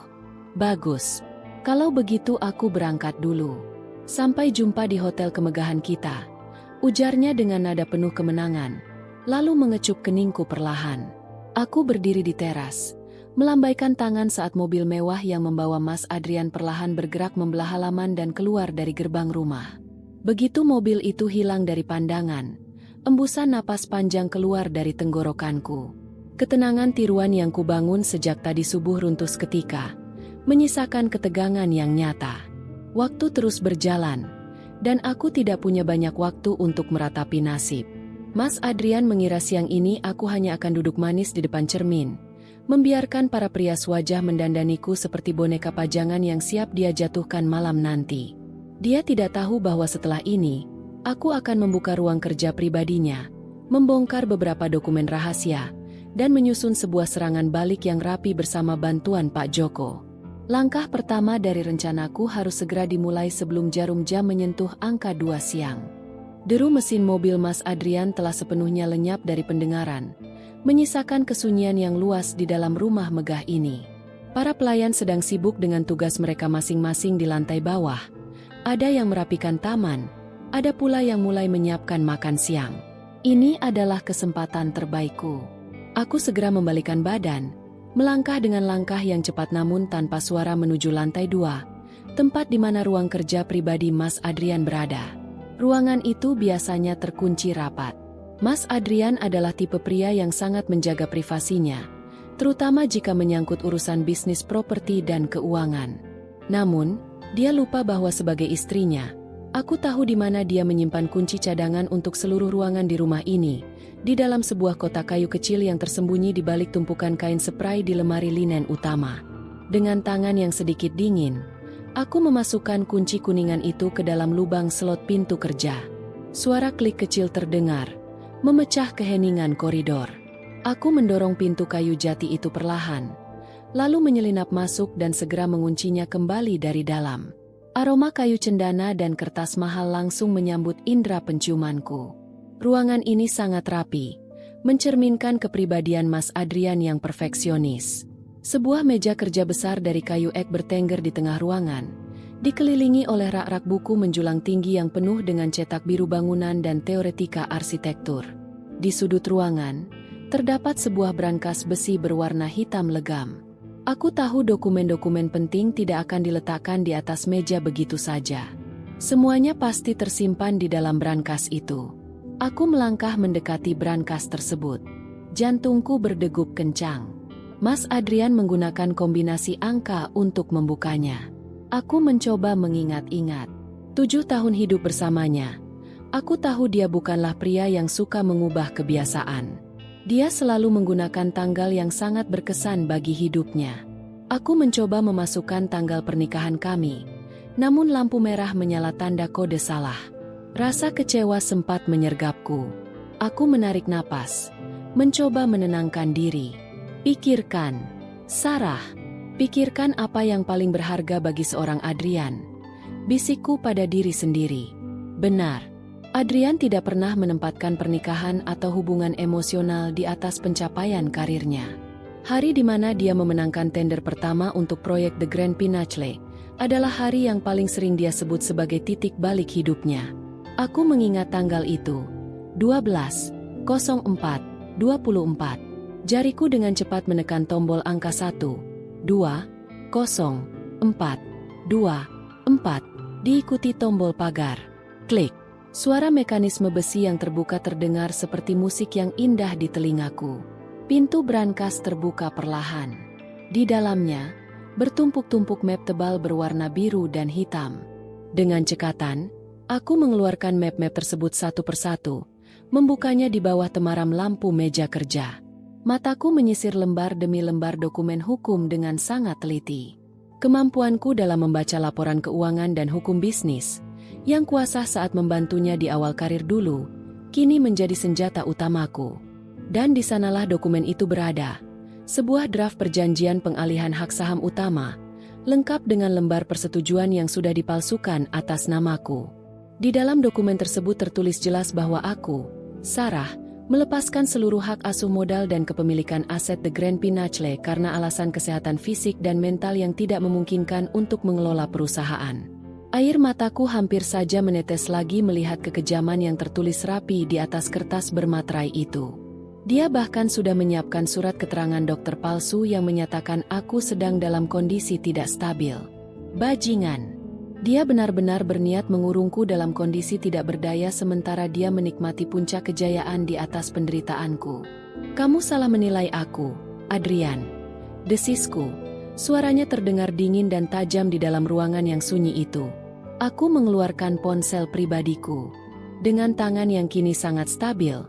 "Bagus. Kalau begitu aku berangkat dulu. Sampai jumpa di hotel kemegahan kita," ujarnya dengan nada penuh kemenangan, lalu mengecup keningku perlahan. Aku berdiri di teras, melambaikan tangan saat mobil mewah yang membawa Mas Adrian perlahan bergerak membelah halaman dan keluar dari gerbang rumah. Begitu mobil itu hilang dari pandangan, embusan napas panjang keluar dari tenggorokanku. Ketenangan tiruan yang kubangun sejak tadi subuh runtuh seketika, menyisakan ketegangan yang nyata. Waktu terus berjalan, dan aku tidak punya banyak waktu untuk meratapi nasib. Mas Adrian mengira siang ini aku hanya akan duduk manis di depan cermin, membiarkan para pria wajah mendandaniku seperti boneka pajangan yang siap dia jatuhkan malam nanti. Dia tidak tahu bahwa setelah ini, aku akan membuka ruang kerja pribadinya, membongkar beberapa dokumen rahasia, dan menyusun sebuah serangan balik yang rapi bersama bantuan Pak Joko. Langkah pertama dari rencanaku harus segera dimulai sebelum jarum jam menyentuh angka 2 siang. Deru mesin mobil Mas Adrian telah sepenuhnya lenyap dari pendengaran, menyisakan kesunyian yang luas di dalam rumah megah ini. Para pelayan sedang sibuk dengan tugas mereka masing-masing di lantai bawah. Ada yang merapikan taman, ada pula yang mulai menyiapkan makan siang. Ini adalah kesempatan terbaikku. Aku segera membalikkan badan, melangkah dengan langkah yang cepat namun tanpa suara menuju lantai 2, tempat di mana ruang kerja pribadi Mas Adrian berada. Ruangan itu biasanya terkunci rapat. Mas Adrian adalah tipe pria yang sangat menjaga privasinya, terutama jika menyangkut urusan bisnis properti dan keuangan. Namun, dia lupa bahwa sebagai istrinya, aku tahu di mana dia menyimpan kunci cadangan untuk seluruh ruangan di rumah ini, di dalam sebuah kotak kayu kecil yang tersembunyi di balik tumpukan kain spray di lemari linen utama. Dengan tangan yang sedikit dingin, aku memasukkan kunci kuningan itu ke dalam lubang slot pintu kerja. Suara klik kecil terdengar, memecah keheningan koridor. Aku mendorong pintu kayu jati itu perlahan, lalu menyelinap masuk dan segera menguncinya kembali dari dalam. Aroma kayu cendana dan kertas mahal langsung menyambut indera penciumanku. Ruangan ini sangat rapi, mencerminkan kepribadian Mas Adrian yang perfeksionis. Sebuah meja kerja besar dari kayu ek bertengger di tengah ruangan, dikelilingi oleh rak-rak buku menjulang tinggi yang penuh dengan cetak biru bangunan dan teoretika arsitektur. Di sudut ruangan, terdapat sebuah brankas besi berwarna hitam legam. Aku tahu dokumen-dokumen penting tidak akan diletakkan di atas meja begitu saja. Semuanya pasti tersimpan di dalam brankas itu. Aku melangkah mendekati brankas tersebut. Jantungku berdegup kencang. Mas Adrian menggunakan kombinasi angka untuk membukanya. Aku mencoba mengingat-ingat. 7 tahun hidup bersamanya. Aku tahu dia bukanlah pria yang suka mengubah kebiasaan. Dia selalu menggunakan tanggal yang sangat berkesan bagi hidupnya. Aku mencoba memasukkan tanggal pernikahan kami, namun lampu merah menyala tanda kode salah. Rasa kecewa sempat menyergapku. Aku menarik napas, mencoba menenangkan diri. Pikirkan, Sarah, pikirkan apa yang paling berharga bagi seorang Adrian. Bisikku pada diri sendiri. Benar. Adrian tidak pernah menempatkan pernikahan atau hubungan emosional di atas pencapaian karirnya. Hari di mana dia memenangkan tender pertama untuk proyek The Grand Pinnacle adalah hari yang paling sering dia sebut sebagai titik balik hidupnya. Aku mengingat tanggal itu, 12.04.24. Jariku dengan cepat menekan tombol angka 1, 2, 0, 4, 2, 4, diikuti tombol pagar. Klik. Suara mekanisme besi yang terbuka terdengar seperti musik yang indah di telingaku. Pintu brankas terbuka perlahan. Di dalamnya, bertumpuk-tumpuk map tebal berwarna biru dan hitam. Dengan cekatan, aku mengeluarkan map-map tersebut satu persatu, membukanya di bawah temaram lampu meja kerja. Mataku menyisir lembar demi lembar dokumen hukum dengan sangat teliti. Kemampuanku dalam membaca laporan keuangan dan hukum bisnis, yang kuasah saat membantunya di awal karir dulu, kini menjadi senjata utamaku. Dan di sanalah dokumen itu berada. Sebuah draft perjanjian pengalihan hak saham utama, lengkap dengan lembar persetujuan yang sudah dipalsukan atas namaku. Di dalam dokumen tersebut tertulis jelas bahwa aku, Sarah, melepaskan seluruh hak asuh modal dan kepemilikan aset The Grand Pinnacle karena alasan kesehatan fisik dan mental yang tidak memungkinkan untuk mengelola perusahaan. Air mataku hampir saja menetes lagi melihat kekejaman yang tertulis rapi di atas kertas bermaterai itu. Dia bahkan sudah menyiapkan surat keterangan dokter palsu yang menyatakan aku sedang dalam kondisi tidak stabil. Bajingan. Dia benar-benar berniat mengurungku dalam kondisi tidak berdaya sementara dia menikmati puncak kejayaan di atas penderitaanku. Kamu salah menilai aku, Adrian. Desisku. Suaranya terdengar dingin dan tajam di dalam ruangan yang sunyi itu. Aku mengeluarkan ponsel pribadiku. Dengan tangan yang kini sangat stabil,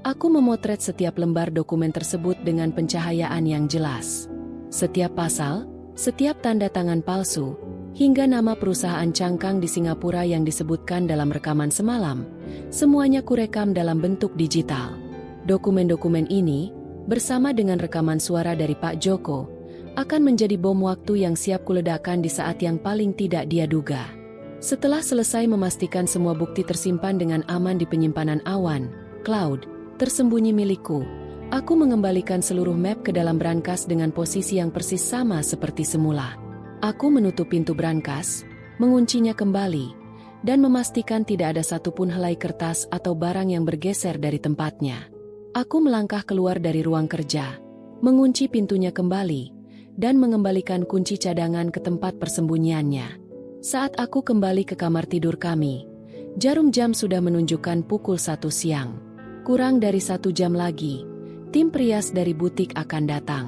aku memotret setiap lembar dokumen tersebut dengan pencahayaan yang jelas. Setiap pasal, setiap tanda tangan palsu, hingga nama perusahaan cangkang di Singapura yang disebutkan dalam rekaman semalam, semuanya kurekam dalam bentuk digital. Dokumen-dokumen ini, bersama dengan rekaman suara dari Pak Joko, akan menjadi bom waktu yang siap kuledakkan di saat yang paling tidak dia duga. Setelah selesai memastikan semua bukti tersimpan dengan aman di penyimpanan awan, cloud, tersembunyi milikku, aku mengembalikan seluruh map ke dalam brankas dengan posisi yang persis sama seperti semula. Aku menutup pintu brankas, menguncinya kembali, dan memastikan tidak ada satupun helai kertas atau barang yang bergeser dari tempatnya. Aku melangkah keluar dari ruang kerja, mengunci pintunya kembali, dan mengembalikan kunci cadangan ke tempat persembunyiannya. Saat aku kembali ke kamar tidur kami, jarum jam sudah menunjukkan pukul 1 siang. Kurang dari 1 jam lagi, tim Prias dari butik akan datang.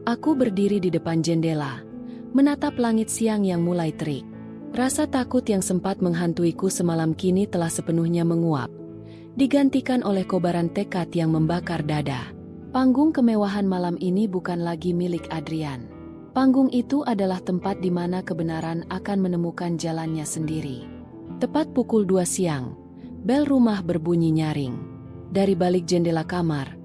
Aku berdiri di depan jendela, menatap langit siang yang mulai terik. Rasa takut yang sempat menghantuiku semalam kini telah sepenuhnya menguap, digantikan oleh kobaran tekad yang membakar dada. Panggung kemewahan malam ini bukan lagi milik Adrian. Panggung itu adalah tempat di mana kebenaran akan menemukan jalannya sendiri. Tepat pukul 2 siang, bel rumah berbunyi nyaring. Dari balik jendela kamar,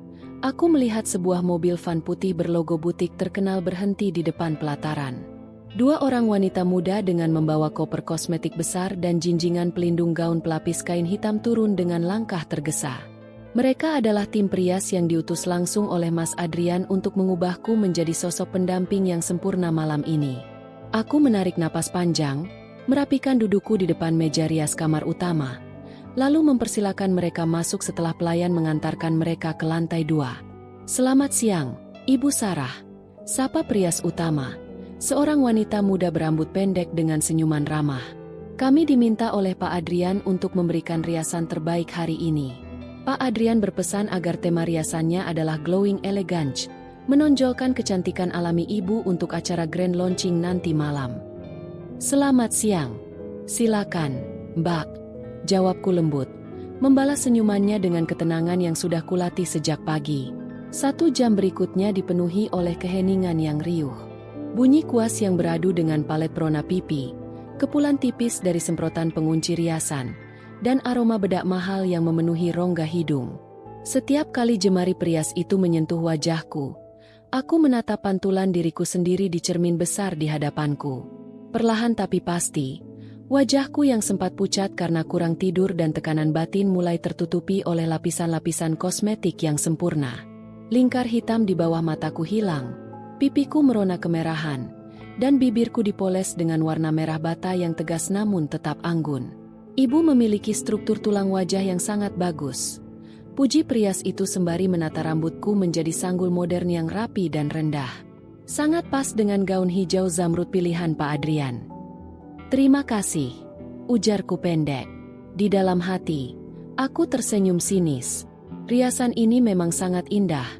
aku melihat sebuah mobil van putih berlogo butik terkenal berhenti di depan pelataran. 2 orang wanita muda dengan membawa koper kosmetik besar dan jinjingan pelindung gaun pelapis kain hitam turun dengan langkah tergesa. Mereka adalah tim Prias yang diutus langsung oleh Mas Adrian untuk mengubahku menjadi sosok pendamping yang sempurna malam ini. Aku menarik napas panjang, merapikan dudukku di depan meja rias kamar utama, lalu mempersilakan mereka masuk setelah pelayan mengantarkan mereka ke lantai 2. Selamat siang, Ibu Sarah, sapa Prias utama, seorang wanita muda berambut pendek dengan senyuman ramah. Kami diminta oleh Pak Adrian untuk memberikan riasan terbaik hari ini. Pak Adrian berpesan agar tema riasannya adalah Glowing Elegance, menonjolkan kecantikan alami ibu untuk acara grand launching nanti malam. Selamat siang. Silakan, Mbak, jawabku lembut, membalas senyumannya dengan ketenangan yang sudah kulatih sejak pagi. 1 jam berikutnya dipenuhi oleh keheningan yang riuh. Bunyi kuas yang beradu dengan palet perona pipi, kepulan tipis dari semprotan pengunci riasan, dan aroma bedak mahal yang memenuhi rongga hidung. Setiap kali jemari Prias itu menyentuh wajahku, aku menatap pantulan diriku sendiri di cermin besar di hadapanku. Perlahan tapi pasti, wajahku yang sempat pucat karena kurang tidur dan tekanan batin mulai tertutupi oleh lapisan-lapisan kosmetik yang sempurna. Lingkar hitam di bawah mataku hilang, pipiku merona kemerahan, dan bibirku dipoles dengan warna merah bata yang tegas namun tetap anggun. Ibu memiliki struktur tulang wajah yang sangat bagus. Puji Prias itu sembari menata rambutku menjadi sanggul modern yang rapi dan rendah. Sangat pas dengan gaun hijau zamrud pilihan Pak Adrian. Terima kasih, ujarku pendek. Di dalam hati, aku tersenyum sinis. Riasan ini memang sangat indah,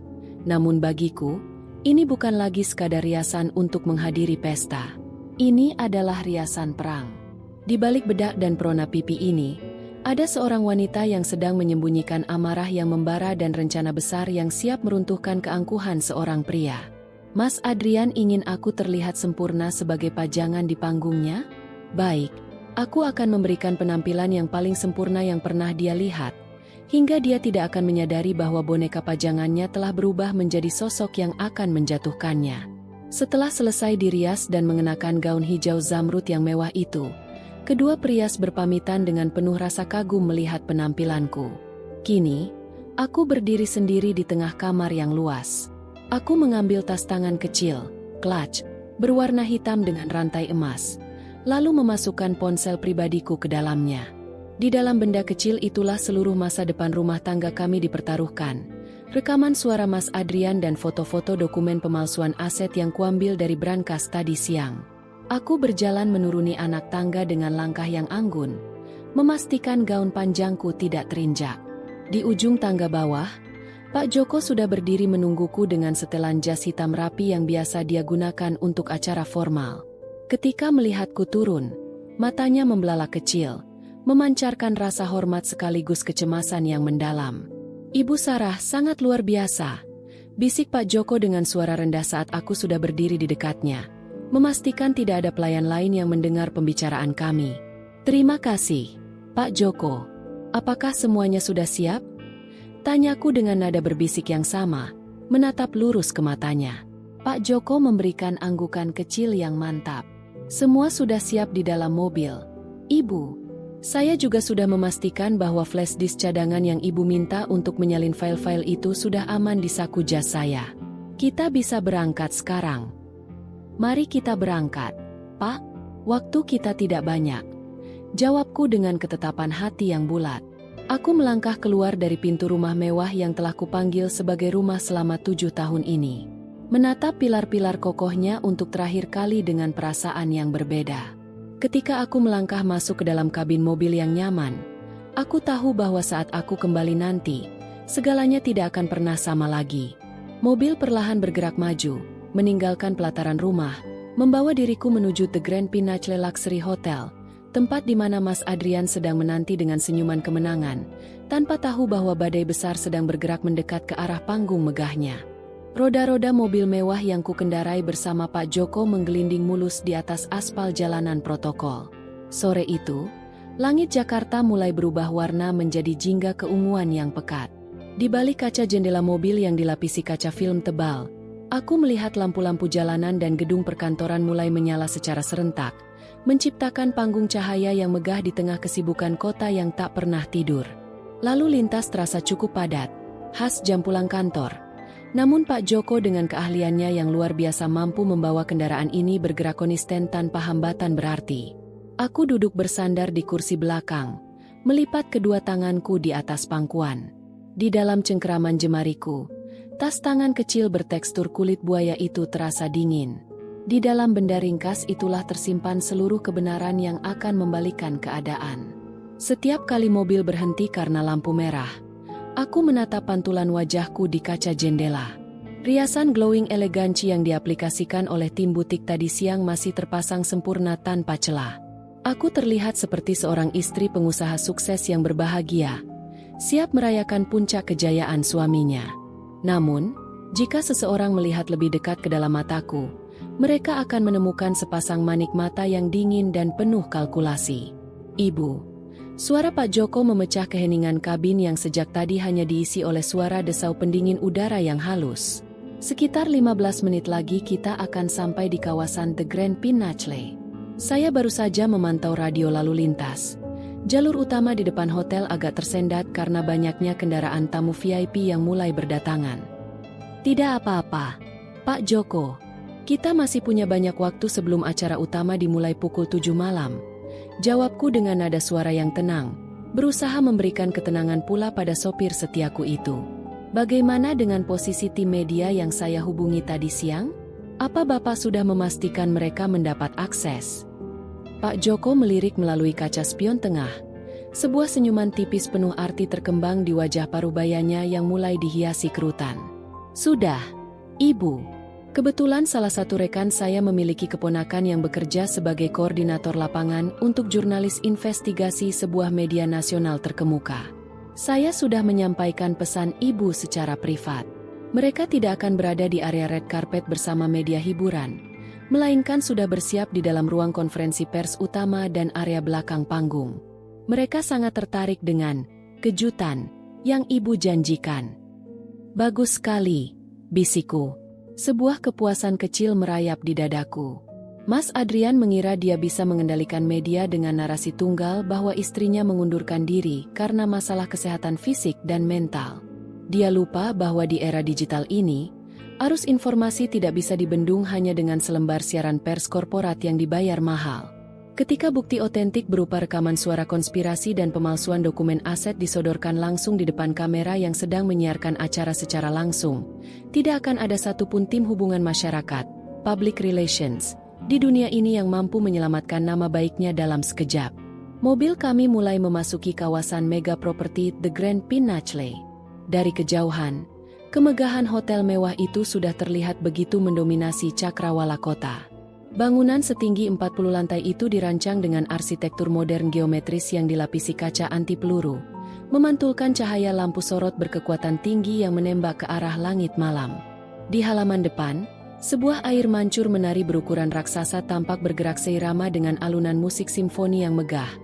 namun bagiku, ini bukan lagi sekadar riasan untuk menghadiri pesta. Ini adalah riasan perang. Di balik bedak dan perona pipi ini, ada seorang wanita yang sedang menyembunyikan amarah yang membara dan rencana besar yang siap meruntuhkan keangkuhan seorang pria. Mas Adrian ingin aku terlihat sempurna sebagai pajangan di panggungnya? Baik, aku akan memberikan penampilan yang paling sempurna yang pernah dia lihat, hingga dia tidak akan menyadari bahwa boneka pajangannya telah berubah menjadi sosok yang akan menjatuhkannya. Setelah selesai dirias dan mengenakan gaun hijau zamrud yang mewah itu, kedua Prias berpamitan dengan penuh rasa kagum melihat penampilanku. Kini, aku berdiri sendiri di tengah kamar yang luas. Aku mengambil tas tangan kecil, clutch, berwarna hitam dengan rantai emas, lalu memasukkan ponsel pribadiku ke dalamnya. Di dalam benda kecil itulah seluruh masa depan rumah tangga kami dipertaruhkan. Rekaman suara Mas Adrian dan foto-foto dokumen pemalsuan aset yang kuambil dari brankas tadi siang. Aku berjalan menuruni anak tangga dengan langkah yang anggun, memastikan gaun panjangku tidak terinjak. Di ujung tangga bawah, Pak Joko sudah berdiri menungguku dengan setelan jas hitam rapi yang biasa dia gunakan untuk acara formal. Ketika melihatku turun, matanya membelalak kecil, memancarkan rasa hormat sekaligus kecemasan yang mendalam. "Ibu Sarah sangat luar biasa," bisik Pak Joko dengan suara rendah saat aku sudah berdiri di dekatnya, memastikan tidak ada pelayan lain yang mendengar pembicaraan kami. "Terima kasih, Pak Joko. Apakah semuanya sudah siap?" Tanyaku dengan nada berbisik yang sama, menatap lurus ke matanya. Pak Joko memberikan anggukan kecil yang mantap. "Semua sudah siap di dalam mobil, Ibu. Saya juga sudah memastikan bahwa flash disk cadangan yang Ibu minta untuk menyalin file-file itu sudah aman di saku jas saya. Kita bisa berangkat sekarang." "Mari kita berangkat, Pak. Waktu kita tidak banyak," jawabku dengan ketetapan hati yang bulat. Aku melangkah keluar dari pintu rumah mewah yang telah kupanggil sebagai rumah selama 7 tahun ini. Menatap pilar-pilar kokohnya untuk terakhir kali dengan perasaan yang berbeda. Ketika aku melangkah masuk ke dalam kabin mobil yang nyaman, aku tahu bahwa saat aku kembali nanti, segalanya tidak akan pernah sama lagi. Mobil perlahan bergerak maju, meninggalkan pelataran rumah, membawa diriku menuju The Grand Pinacle Luxury Hotel, tempat di mana Mas Adrian sedang menanti dengan senyuman kemenangan, tanpa tahu bahwa badai besar sedang bergerak mendekat ke arah panggung megahnya. Roda-roda mobil mewah yang kukendarai bersama Pak Joko menggelinding mulus di atas aspal jalanan protokol. Sore itu, langit Jakarta mulai berubah warna menjadi jingga keunguan yang pekat. Di balik kaca jendela mobil yang dilapisi kaca film tebal, aku melihat lampu-lampu jalanan dan gedung perkantoran mulai menyala secara serentak, menciptakan panggung cahaya yang megah di tengah kesibukan kota yang tak pernah tidur. Lalu lintas terasa cukup padat, khas jam pulang kantor. Namun Pak Joko dengan keahliannya yang luar biasa mampu membawa kendaraan ini bergerak konsisten tanpa hambatan berarti. Aku duduk bersandar di kursi belakang, melipat kedua tanganku di atas pangkuan. Di dalam cengkeraman jemariku, tas tangan kecil bertekstur kulit buaya itu terasa dingin. Di dalam benda ringkas itulah tersimpan seluruh kebenaran yang akan membalikan keadaan. Setiap kali mobil berhenti karena lampu merah, aku menatap pantulan wajahku di kaca jendela. Riasan glowing elegansi yang diaplikasikan oleh tim butik tadi siang masih terpasang sempurna tanpa celah. Aku terlihat seperti seorang istri pengusaha sukses yang berbahagia, siap merayakan puncak kejayaan suaminya. Namun, jika seseorang melihat lebih dekat ke dalam mataku, mereka akan menemukan sepasang manik mata yang dingin dan penuh kalkulasi. "Ibu." Suara Pak Joko memecah keheningan kabin yang sejak tadi hanya diisi oleh suara desau pendingin udara yang halus. "Sekitar 15 menit lagi kita akan sampai di kawasan The Grand Pinacle. Saya baru saja memantau radio lalu lintas. Jalur utama di depan hotel agak tersendat karena banyaknya kendaraan tamu VIP yang mulai berdatangan." "Tidak apa-apa, Pak Joko. Kita masih punya banyak waktu sebelum acara utama dimulai pukul 7 malam. Jawabku dengan nada suara yang tenang, berusaha memberikan ketenangan pula pada sopir setiaku itu. "Bagaimana dengan posisi tim media yang saya hubungi tadi siang? Apa Bapak sudah memastikan mereka mendapat akses?" Pak Joko melirik melalui kaca spion tengah. Sebuah senyuman tipis penuh arti terkembang di wajah parubayanya yang mulai dihiasi kerutan. "Sudah, Ibu. Kebetulan salah satu rekan saya memiliki keponakan yang bekerja sebagai koordinator lapangan untuk jurnalis investigasi sebuah media nasional terkemuka. Saya sudah menyampaikan pesan Ibu secara privat. Mereka tidak akan berada di area red carpet bersama media hiburan, melainkan sudah bersiap di dalam ruang konferensi pers utama dan area belakang panggung. Mereka sangat tertarik dengan kejutan yang Ibu janjikan." "Bagus sekali," bisikku. Sebuah kepuasan kecil merayap di dadaku. Mas Adrian mengira dia bisa mengendalikan media dengan narasi tunggal bahwa istrinya mengundurkan diri karena masalah kesehatan fisik dan mental. Dia lupa bahwa di era digital ini, arus informasi tidak bisa dibendung hanya dengan selembar siaran pers korporat yang dibayar mahal. Ketika bukti otentik berupa rekaman suara konspirasi dan pemalsuan dokumen aset disodorkan langsung di depan kamera yang sedang menyiarkan acara secara langsung, tidak akan ada satupun tim hubungan masyarakat, public relations, di dunia ini yang mampu menyelamatkan nama baiknya dalam sekejap. Mobil kami mulai memasuki kawasan mega properti The Grand Peninsula. Dari kejauhan, kemegahan hotel mewah itu sudah terlihat begitu mendominasi cakrawala kota. Bangunan setinggi 40 lantai itu dirancang dengan arsitektur modern geometris yang dilapisi kaca anti peluru, memantulkan cahaya lampu sorot berkekuatan tinggi yang menembak ke arah langit malam. Di halaman depan, sebuah air mancur menari berukuran raksasa tampak bergerak seirama dengan alunan musik simfoni yang megah,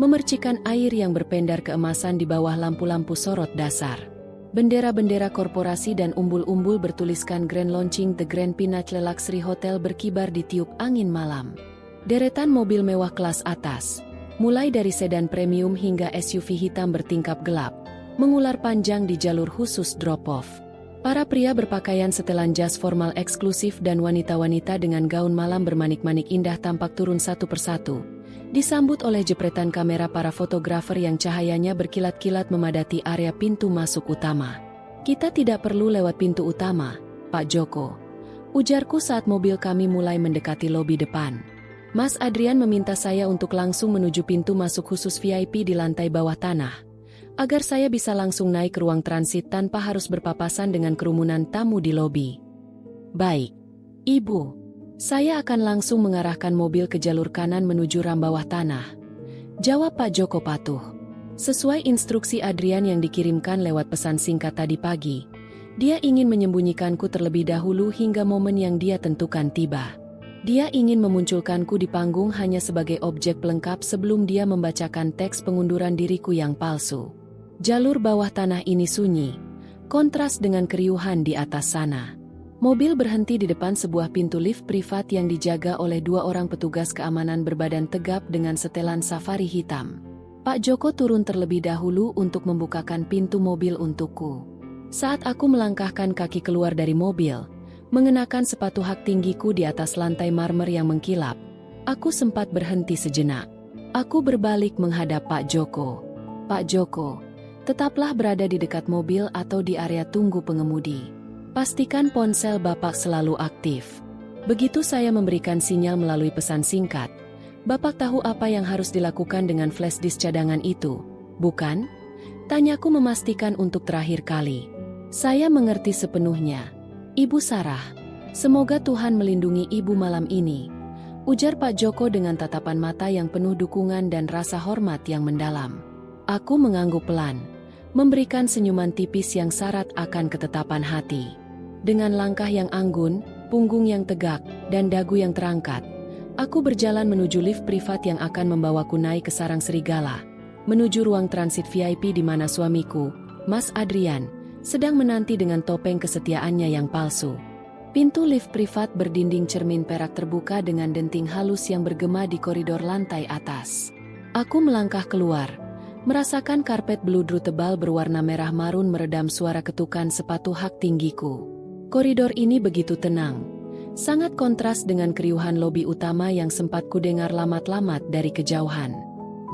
memercikan air yang berpendar keemasan di bawah lampu-lampu sorot dasar. Bendera-bendera korporasi dan umbul-umbul bertuliskan Grand Launching The Grand Peninsula Luxury Hotel berkibar di tiup angin malam. Deretan mobil mewah kelas atas, mulai dari sedan premium hingga SUV hitam bertingkap gelap, mengular panjang di jalur khusus drop-off. Para pria berpakaian setelan jas formal eksklusif dan wanita-wanita dengan gaun malam bermanik-manik indah tampak turun satu persatu, disambut oleh jepretan kamera para fotografer yang cahayanya berkilat-kilat memadati area pintu masuk utama. "Kita tidak perlu lewat pintu utama, Pak Joko," ujarku saat mobil kami mulai mendekati lobi depan. "Mas Adrian meminta saya untuk langsung menuju pintu masuk khusus VIP di lantai bawah tanah, agar saya bisa langsung naik ke ruang transit tanpa harus berpapasan dengan kerumunan tamu di lobi." "Baik, Ibu. Saya akan langsung mengarahkan mobil ke jalur kanan menuju ram bawah tanah," jawab Pak Joko patuh. Sesuai instruksi Adrian yang dikirimkan lewat pesan singkat tadi pagi, dia ingin menyembunyikanku terlebih dahulu hingga momen yang dia tentukan tiba. Dia ingin memunculkanku di panggung hanya sebagai objek pelengkap sebelum dia membacakan teks pengunduran diriku yang palsu. Jalur bawah tanah ini sunyi, kontras dengan keriuhan di atas sana. Mobil berhenti di depan sebuah pintu lift privat yang dijaga oleh 2 orang petugas keamanan berbadan tegap dengan setelan safari hitam. Pak Joko turun terlebih dahulu untuk membukakan pintu mobil untukku. Saat aku melangkahkan kaki keluar dari mobil, mengenakan sepatu hak tinggiku di atas lantai marmer yang mengkilap, aku sempat berhenti sejenak. Aku berbalik menghadap Pak Joko. "Pak Joko, tetaplah berada di dekat mobil atau di area tunggu pengemudi. Pastikan ponsel Bapak selalu aktif." Begitu saya memberikan sinyal melalui pesan singkat, "Bapak tahu apa yang harus dilakukan dengan flash disk cadangan itu, bukan?" tanyaku memastikan untuk terakhir kali. "Saya mengerti sepenuhnya, Ibu Sarah. Semoga Tuhan melindungi Ibu malam ini," ujar Pak Joko dengan tatapan mata yang penuh dukungan dan rasa hormat yang mendalam. Aku mengangguk pelan, memberikan senyuman tipis yang syarat akan ketetapan hati. Dengan langkah yang anggun, punggung yang tegak, dan dagu yang terangkat, aku berjalan menuju lift privat yang akan membawaku naik ke sarang serigala, menuju ruang transit VIP di mana suamiku, Mas Adrian, sedang menanti dengan topeng kesetiaannya yang palsu. Pintu lift privat berdinding cermin perak terbuka dengan denting halus yang bergema di koridor lantai atas. Aku melangkah keluar, merasakan karpet beludru tebal berwarna merah marun meredam suara ketukan sepatu hak tinggiku. Koridor ini begitu tenang, sangat kontras dengan keriuhan lobi utama yang sempat kudengar lamat-lamat dari kejauhan.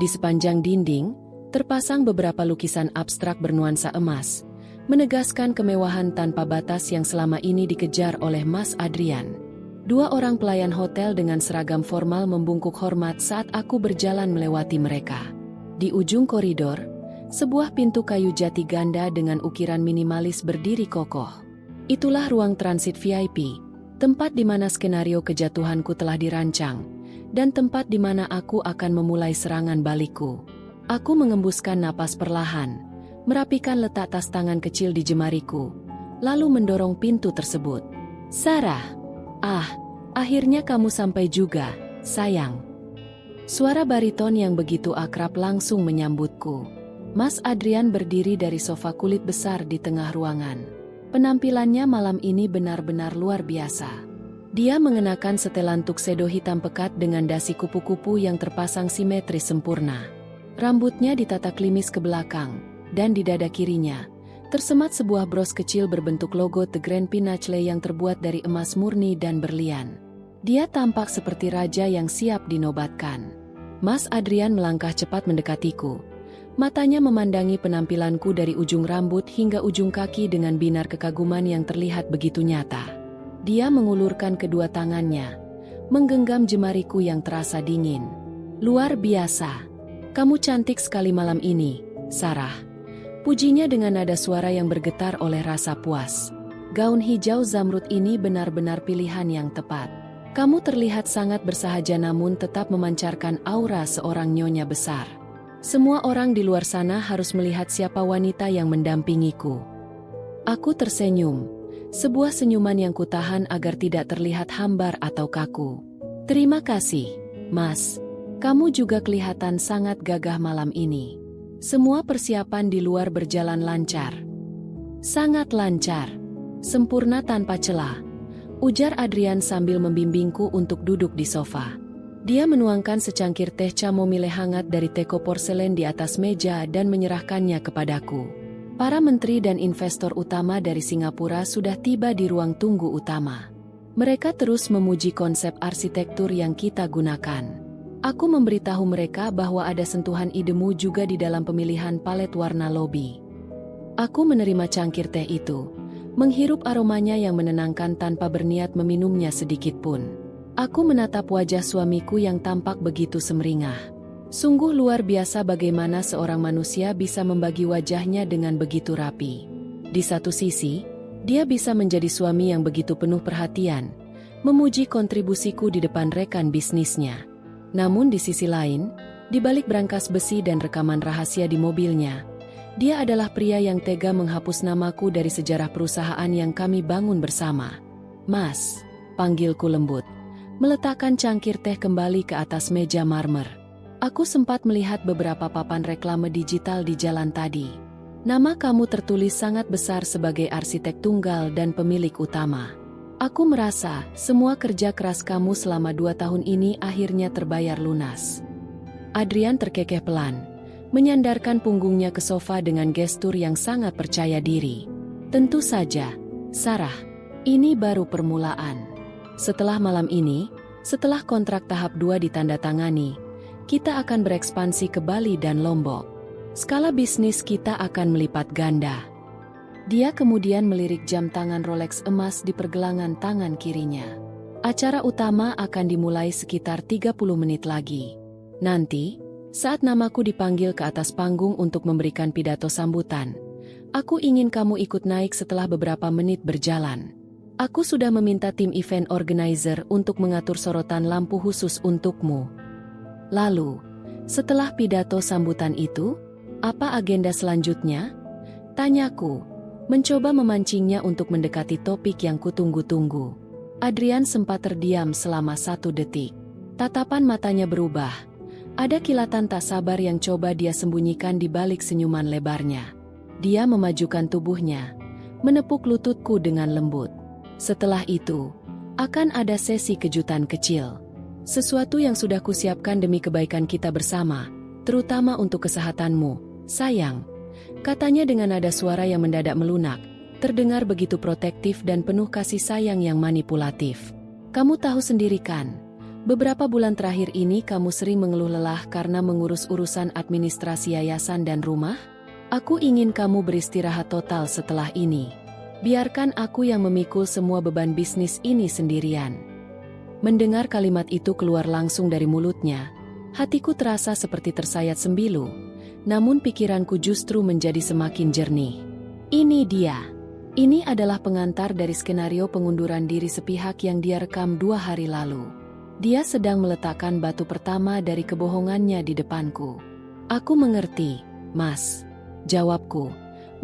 Di sepanjang dinding, terpasang beberapa lukisan abstrak bernuansa emas, menegaskan kemewahan tanpa batas yang selama ini dikejar oleh Mas Adrian. 2 orang pelayan hotel dengan seragam formal membungkuk hormat saat aku berjalan melewati mereka. Di ujung koridor, sebuah pintu kayu jati ganda dengan ukiran minimalis berdiri kokoh. Itulah ruang transit VIP, tempat di mana skenario kejatuhanku telah dirancang, dan tempat di mana aku akan memulai serangan balikku. Aku mengembuskan napas perlahan, merapikan letak tas tangan kecil di jemariku, lalu mendorong pintu tersebut. "Sarah, akhirnya kamu sampai juga, sayang." Suara bariton yang begitu akrab langsung menyambutku. Mas Adrian berdiri dari sofa kulit besar di tengah ruangan. Penampilannya malam ini benar-benar luar biasa. Dia mengenakan setelan tuxedo hitam pekat dengan dasi kupu-kupu yang terpasang simetris sempurna. Rambutnya ditata klimis ke belakang, dan di dada kirinya tersemat sebuah bros kecil berbentuk logo The Grand Peninsula yang terbuat dari emas murni dan berlian. Dia tampak seperti raja yang siap dinobatkan. Mas Adrian melangkah cepat mendekatiku. Matanya memandangi penampilanku dari ujung rambut hingga ujung kaki dengan binar kekaguman yang terlihat begitu nyata. Dia mengulurkan kedua tangannya, menggenggam jemariku yang terasa dingin. Luar biasa. Kamu cantik sekali malam ini, Sarah. Pujinya dengan nada suara yang bergetar oleh rasa puas. Gaun hijau zamrud ini benar-benar pilihan yang tepat. Kamu terlihat sangat bersahaja namun tetap memancarkan aura seorang nyonya besar. Semua orang di luar sana harus melihat siapa wanita yang mendampingiku. Aku tersenyum, sebuah senyuman yang kutahan agar tidak terlihat hambar atau kaku. Terima kasih, Mas. Kamu juga kelihatan sangat gagah malam ini. Semua persiapan di luar berjalan lancar. Sangat lancar. Sempurna tanpa celah, ujar Adrian sambil membimbingku untuk duduk di sofa. Dia menuangkan secangkir teh chamomile hangat dari teko porselen di atas meja dan menyerahkannya kepadaku. Para menteri dan investor utama dari Singapura sudah tiba di ruang tunggu utama. Mereka terus memuji konsep arsitektur yang kita gunakan. Aku memberitahu mereka bahwa ada sentuhan idemu juga di dalam pemilihan palet warna lobi. Aku menerima cangkir teh itu, menghirup aromanya yang menenangkan tanpa berniat meminumnya sedikit pun. Aku menatap wajah suamiku yang tampak begitu semeringah. Sungguh luar biasa bagaimana seorang manusia bisa membagi wajahnya dengan begitu rapi. Di satu sisi, dia bisa menjadi suami yang begitu penuh perhatian, memuji kontribusiku di depan rekan bisnisnya. Namun di sisi lain, di balik brankas besi dan rekaman rahasia di mobilnya, dia adalah pria yang tega menghapus namaku dari sejarah perusahaan yang kami bangun bersama. Mas, panggilku lembut, meletakkan cangkir teh kembali ke atas meja marmer. Aku sempat melihat beberapa papan reklame digital di jalan tadi. Nama kamu tertulis sangat besar sebagai arsitek tunggal dan pemilik utama. Aku merasa semua kerja keras kamu selama 2 tahun ini akhirnya terbayar lunas. Adrian terkekeh pelan, menyandarkan punggungnya ke sofa dengan gestur yang sangat percaya diri. Tentu saja, Sarah, ini baru permulaan. Setelah malam ini, setelah kontrak tahap 2 ditandatangani, kita akan berekspansi ke Bali dan Lombok. Skala bisnis kita akan melipat ganda. Dia kemudian melirik jam tangan Rolex emas di pergelangan tangan kirinya. Acara utama akan dimulai sekitar 30 menit lagi. Nanti, saat namaku dipanggil ke atas panggung untuk memberikan pidato sambutan, aku ingin kamu ikut naik setelah beberapa menit berjalan. Aku sudah meminta tim event organizer untuk mengatur sorotan lampu khusus untukmu. Lalu, setelah pidato sambutan itu, apa agenda selanjutnya? Tanyaku, mencoba memancingnya untuk mendekati topik yang kutunggu-tunggu. Adrian sempat terdiam selama 1 detik. Tatapan matanya berubah. Ada kilatan tak sabar yang coba dia sembunyikan di balik senyuman lebarnya. Dia memajukan tubuhnya, menepuk lututku dengan lembut. Setelah itu, akan ada sesi kejutan kecil. Sesuatu yang sudah kusiapkan demi kebaikan kita bersama, terutama untuk kesehatanmu, sayang. Katanya dengan nada suara yang mendadak melunak, terdengar begitu protektif dan penuh kasih sayang yang manipulatif. Kamu tahu sendiri kan, beberapa bulan terakhir ini kamu sering mengeluh lelah karena mengurus urusan administrasi yayasan dan rumah? Aku ingin kamu beristirahat total setelah ini. Biarkan aku yang memikul semua beban bisnis ini sendirian. Mendengar kalimat itu keluar langsung dari mulutnya, hatiku terasa seperti tersayat sembilu, namun pikiranku justru menjadi semakin jernih. Ini dia. Ini adalah pengantar dari skenario pengunduran diri sepihak yang dia rekam 2 hari lalu. Dia sedang meletakkan batu pertama dari kebohongannya di depanku. Aku mengerti, Mas. Jawabku,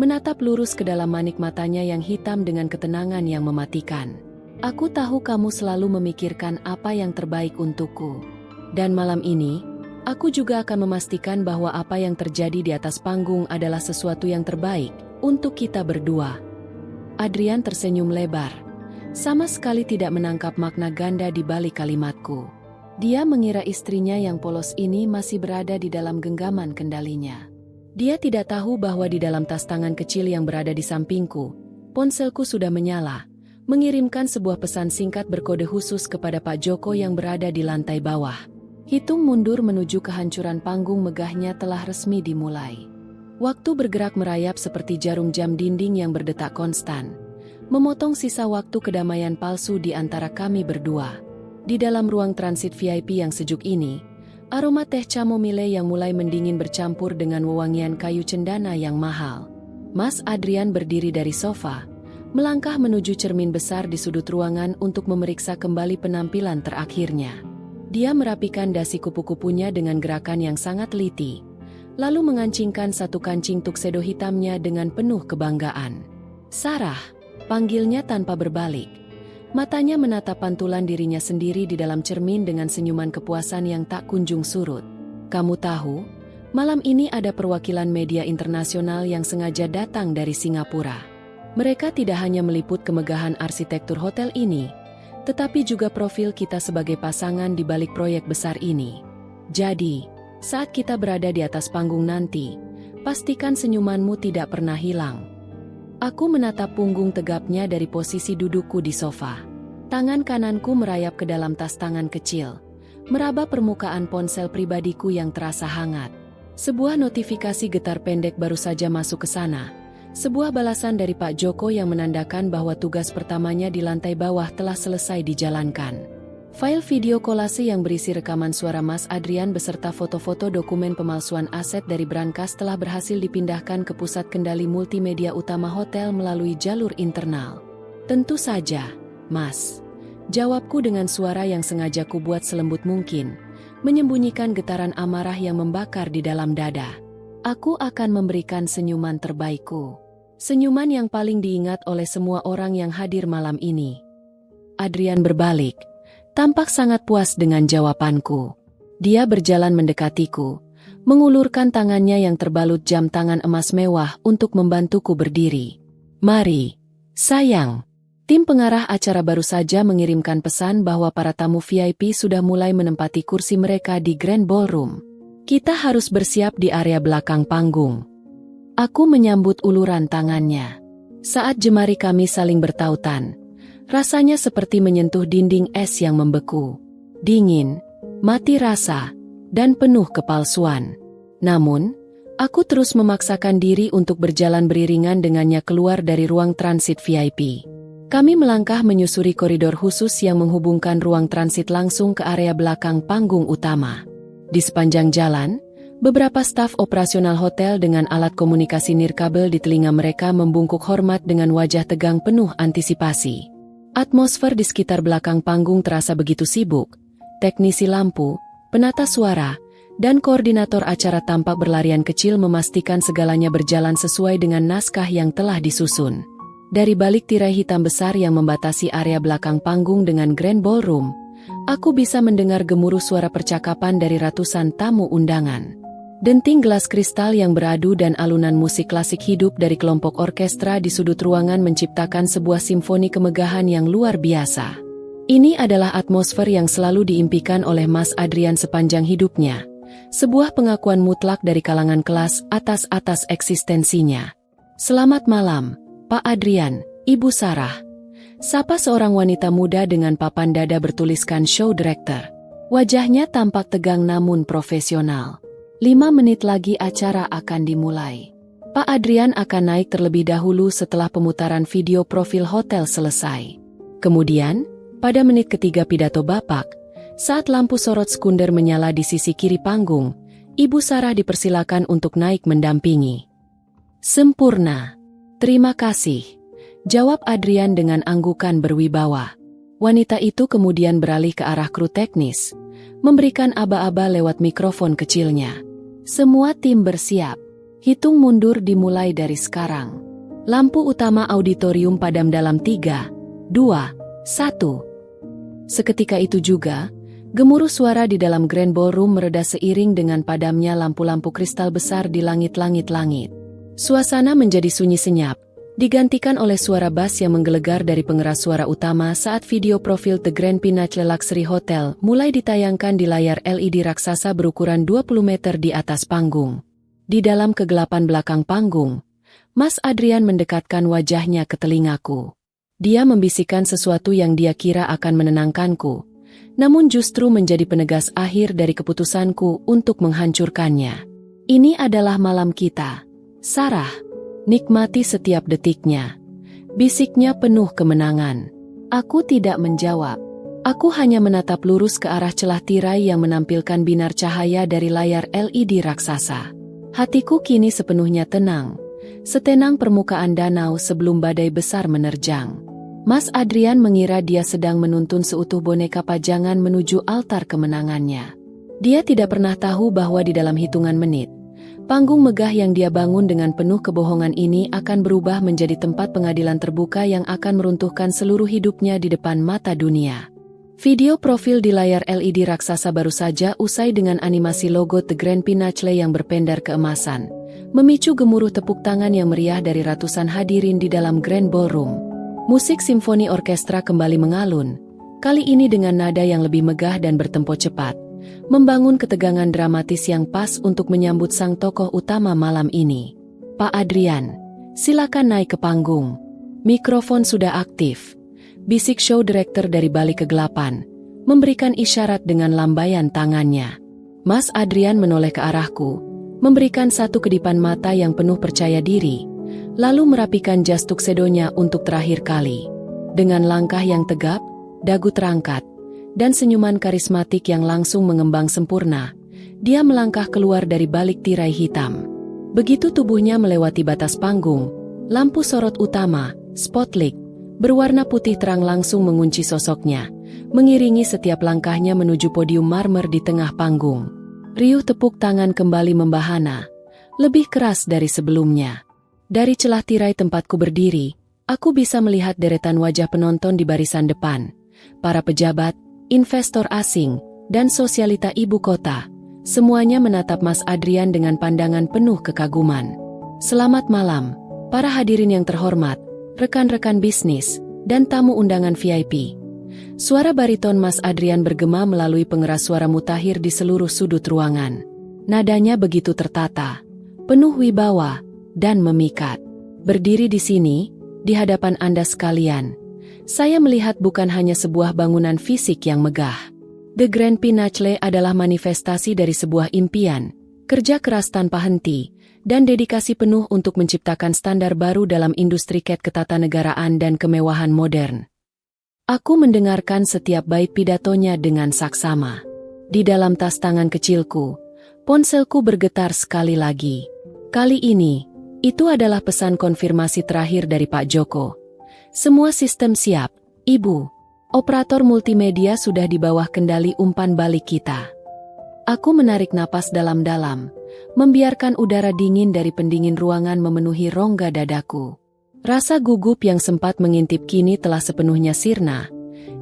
menatap lurus ke dalam manik matanya yang hitam dengan ketenangan yang mematikan. Aku tahu kamu selalu memikirkan apa yang terbaik untukku. Dan malam ini, aku juga akan memastikan bahwa apa yang terjadi di atas panggung adalah sesuatu yang terbaik untuk kita berdua. Adrian tersenyum lebar, sama sekali tidak menangkap makna ganda di balik kalimatku. Dia mengira istrinya yang polos ini masih berada di dalam genggaman kendalinya. Dia tidak tahu bahwa di dalam tas tangan kecil yang berada di sampingku, ponselku sudah menyala, mengirimkan sebuah pesan singkat berkode khusus kepada Pak Joko yang berada di lantai bawah. Hitung mundur menuju kehancuran panggung megahnya telah resmi dimulai. Waktu bergerak merayap seperti jarum jam dinding yang berdetak konstan, memotong sisa waktu kedamaian palsu di antara kami berdua. Di dalam ruang transit VIP yang sejuk ini, aroma teh chamomile yang mulai mendingin bercampur dengan wewangian kayu cendana yang mahal. Mas Adrian berdiri dari sofa, melangkah menuju cermin besar di sudut ruangan untuk memeriksa kembali penampilan terakhirnya. Dia merapikan dasi kupu-kupunya dengan gerakan yang sangat teliti, lalu mengancingkan satu kancing tuxedo hitamnya dengan penuh kebanggaan. "Sarah," panggilnya tanpa berbalik. Matanya menatap pantulan dirinya sendiri di dalam cermin dengan senyuman kepuasan yang tak kunjung surut. "Kamu tahu, malam ini ada perwakilan media internasional yang sengaja datang dari Singapura. Mereka tidak hanya meliput kemegahan arsitektur hotel ini, tetapi juga profil kita sebagai pasangan di balik proyek besar ini. Jadi, saat kita berada di atas panggung nanti, pastikan senyumanmu tidak pernah hilang." Aku menatap punggung tegapnya dari posisi dudukku di sofa. Tangan kananku merayap ke dalam tas tangan kecil, meraba permukaan ponsel pribadiku yang terasa hangat. Sebuah notifikasi getar pendek baru saja masuk ke sana. Sebuah balasan dari Pak Joko yang menandakan bahwa tugas pertamanya di lantai bawah telah selesai dijalankan. File video kolase yang berisi rekaman suara Mas Adrian beserta foto-foto dokumen pemalsuan aset dari brankas telah berhasil dipindahkan ke pusat kendali multimedia utama hotel melalui jalur internal. "Tentu saja, Mas," jawabku dengan suara yang sengaja kubuat selembut mungkin, menyembunyikan getaran amarah yang membakar di dalam dada. "Aku akan memberikan senyuman terbaikku. Senyuman yang paling diingat oleh semua orang yang hadir malam ini." Adrian berbalik, tampak sangat puas dengan jawabanku. Dia berjalan mendekatiku, mengulurkan tangannya yang terbalut jam tangan emas mewah untuk membantuku berdiri. "Mari, sayang." Tim pengarah acara baru saja mengirimkan pesan bahwa para tamu VIP sudah mulai menempati kursi mereka di Grand Ballroom. "Kita harus bersiap di area belakang panggung." Aku menyambut uluran tangannya. Saat jemari kami saling bertautan, rasanya seperti menyentuh dinding es yang membeku. Dingin, mati rasa, dan penuh kepalsuan. Namun, aku terus memaksakan diri untuk berjalan beriringan dengannya keluar dari ruang transit VIP. Kami melangkah menyusuri koridor khusus yang menghubungkan ruang transit langsung ke area belakang panggung utama. Di sepanjang jalan, beberapa staf operasional hotel dengan alat komunikasi nirkabel di telinga mereka membungkuk hormat dengan wajah tegang penuh antisipasi. Atmosfer di sekitar belakang panggung terasa begitu sibuk. Teknisi lampu, penata suara, dan koordinator acara tampak berlarian kecil memastikan segalanya berjalan sesuai dengan naskah yang telah disusun. Dari balik tirai hitam besar yang membatasi area belakang panggung dengan Grand Ballroom, aku bisa mendengar gemuruh suara percakapan dari ratusan tamu undangan. Denting gelas kristal yang beradu dan alunan musik klasik hidup dari kelompok orkestra di sudut ruangan menciptakan sebuah simfoni kemegahan yang luar biasa. Ini adalah atmosfer yang selalu diimpikan oleh Mas Adrian sepanjang hidupnya. Sebuah pengakuan mutlak dari kalangan kelas atas eksistensinya. "Selamat malam, Pak Adrian, Ibu Sarah." Sapa seorang wanita muda dengan papan dada bertuliskan show director. Wajahnya tampak tegang namun profesional. 5 menit lagi acara akan dimulai. Pak Adrian akan naik terlebih dahulu setelah pemutaran video profil hotel selesai. Kemudian, pada menit ketiga pidato Bapak, saat lampu sorot sekunder menyala di sisi kiri panggung, Ibu Sarah dipersilakan untuk naik mendampingi. "Sempurna. Terima kasih," jawab Adrian dengan anggukan berwibawa. Wanita itu kemudian beralih ke arah kru teknis, memberikan aba-aba lewat mikrofon kecilnya. "Semua tim bersiap. Hitung mundur dimulai dari sekarang. Lampu utama auditorium padam dalam 3, 2, 1. Seketika itu juga, gemuruh suara di dalam Grand Ballroom mereda seiring dengan padamnya lampu-lampu kristal besar di langit-langit. Suasana menjadi sunyi senyap, digantikan oleh suara bass yang menggelegar dari pengeras suara utama saat video profil The Grand Peninsula Luxury Hotel mulai ditayangkan di layar LED raksasa berukuran 20 meter di atas panggung. Di dalam kegelapan belakang panggung, Mas Adrian mendekatkan wajahnya ke telingaku. Dia membisikkan sesuatu yang dia kira akan menenangkanku, namun justru menjadi penegas akhir dari keputusanku untuk menghancurkannya. Ini adalah malam kita, Sarah. Nikmati setiap detiknya. Bisiknya penuh kemenangan. Aku tidak menjawab. Aku hanya menatap lurus ke arah celah tirai yang menampilkan binar cahaya dari layar LED raksasa. Hatiku kini sepenuhnya tenang, setenang permukaan danau sebelum badai besar menerjang. Mas Adrian mengira dia sedang menuntun seutuh boneka pajangan menuju altar kemenangannya. Dia tidak pernah tahu bahwa di dalam hitungan menit, panggung megah yang dia bangun dengan penuh kebohongan ini akan berubah menjadi tempat pengadilan terbuka yang akan meruntuhkan seluruh hidupnya di depan mata dunia. Video profil di layar LED raksasa baru saja usai dengan animasi logo The Grand Pinnacle yang berpendar keemasan, memicu gemuruh tepuk tangan yang meriah dari ratusan hadirin di dalam Grand Ballroom. Musik simfoni orkestra kembali mengalun, kali ini dengan nada yang lebih megah dan bertempo cepat, membangun ketegangan dramatis yang pas untuk menyambut sang tokoh utama malam ini. Pak Adrian, silakan naik ke panggung. Mikrofon sudah aktif. Bisik show director dari balik kegelapan, memberikan isyarat dengan lambaian tangannya. Mas Adrian menoleh ke arahku, memberikan satu kedipan mata yang penuh percaya diri, lalu merapikan jas tuksedonya untuk terakhir kali. Dengan langkah yang tegap, dagu terangkat, dan senyuman karismatik yang langsung mengembang sempurna, dia melangkah keluar dari balik tirai hitam. Begitu tubuhnya melewati batas panggung, lampu sorot utama, spotlight, berwarna putih terang langsung mengunci sosoknya, mengiringi setiap langkahnya menuju podium marmer di tengah panggung. Riuh tepuk tangan kembali membahana, lebih keras dari sebelumnya. Dari celah tirai tempatku berdiri, aku bisa melihat deretan wajah penonton di barisan depan. Para pejabat, investor asing, dan sosialita ibu kota, semuanya menatap Mas Adrian dengan pandangan penuh kekaguman. Selamat malam, para hadirin yang terhormat, rekan-rekan bisnis, dan tamu undangan VIP. Suara bariton Mas Adrian bergema melalui pengeras suara mutakhir di seluruh sudut ruangan. Nadanya begitu tertata, penuh wibawa, dan memikat. Berdiri di sini, di hadapan Anda sekalian, saya melihat bukan hanya sebuah bangunan fisik yang megah. The Grand Pinnacle adalah manifestasi dari sebuah impian, kerja keras tanpa henti, dan dedikasi penuh untuk menciptakan standar baru dalam industri ketatanegaraan dan kemewahan modern. Aku mendengarkan setiap bait pidatonya dengan saksama. Di dalam tas tangan kecilku, ponselku bergetar sekali lagi. Kali ini, itu adalah pesan konfirmasi terakhir dari Pak Joko. Semua sistem siap, Ibu. Operator multimedia sudah di bawah kendali umpan balik kita. Aku menarik napas dalam-dalam, membiarkan udara dingin dari pendingin ruangan memenuhi rongga dadaku. Rasa gugup yang sempat mengintip kini telah sepenuhnya sirna,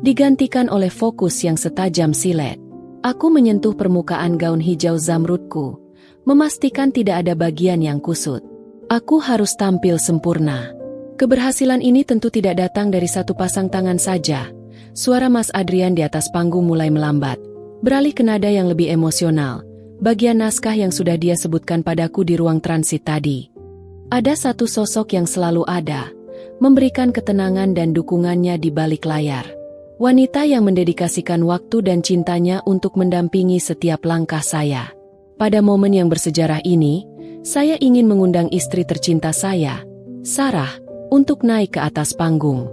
digantikan oleh fokus yang setajam silet. Aku menyentuh permukaan gaun hijau zamrudku, memastikan tidak ada bagian yang kusut. Aku harus tampil sempurna. Keberhasilan ini tentu tidak datang dari satu pasang tangan saja. Suara Mas Adrian di atas panggung mulai melambat, beralih ke nada yang lebih emosional, bagian naskah yang sudah dia sebutkan padaku di ruang transit tadi. Ada satu sosok yang selalu ada, memberikan ketenangan dan dukungannya di balik layar. Wanita yang mendedikasikan waktu dan cintanya untuk mendampingi setiap langkah saya. Pada momen yang bersejarah ini, saya ingin mengundang istri tercinta saya, Sarah, untuk naik ke atas panggung.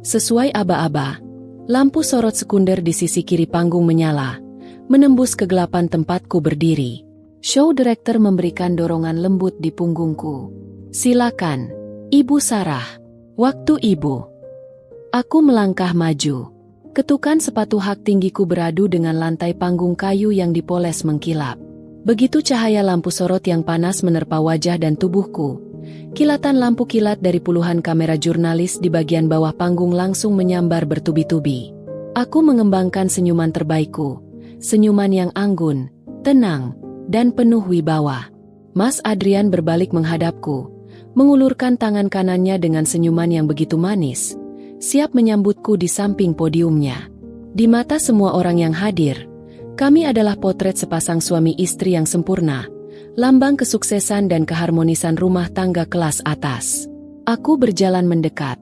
Sesuai aba-aba, lampu sorot sekunder di sisi kiri panggung menyala, menembus kegelapan tempatku berdiri. Show director memberikan dorongan lembut di punggungku. Silakan, Ibu Sarah. Waktu Ibu. Aku melangkah maju. Ketukan sepatu hak tinggiku beradu dengan lantai panggung kayu yang dipoles mengkilap. Begitu cahaya lampu sorot yang panas menerpa wajah dan tubuhku, kilatan lampu kilat dari puluhan kamera jurnalis di bagian bawah panggung langsung menyambar bertubi-tubi. Aku mengembangkan senyuman terbaikku, senyuman yang anggun, tenang, dan penuh wibawa. Mas Adrian berbalik menghadapku, mengulurkan tangan kanannya dengan senyuman yang begitu manis, siap menyambutku di samping podiumnya. Di mata semua orang yang hadir, kami adalah potret sepasang suami istri yang sempurna, lambang kesuksesan dan keharmonisan rumah tangga kelas atas. Aku berjalan mendekat,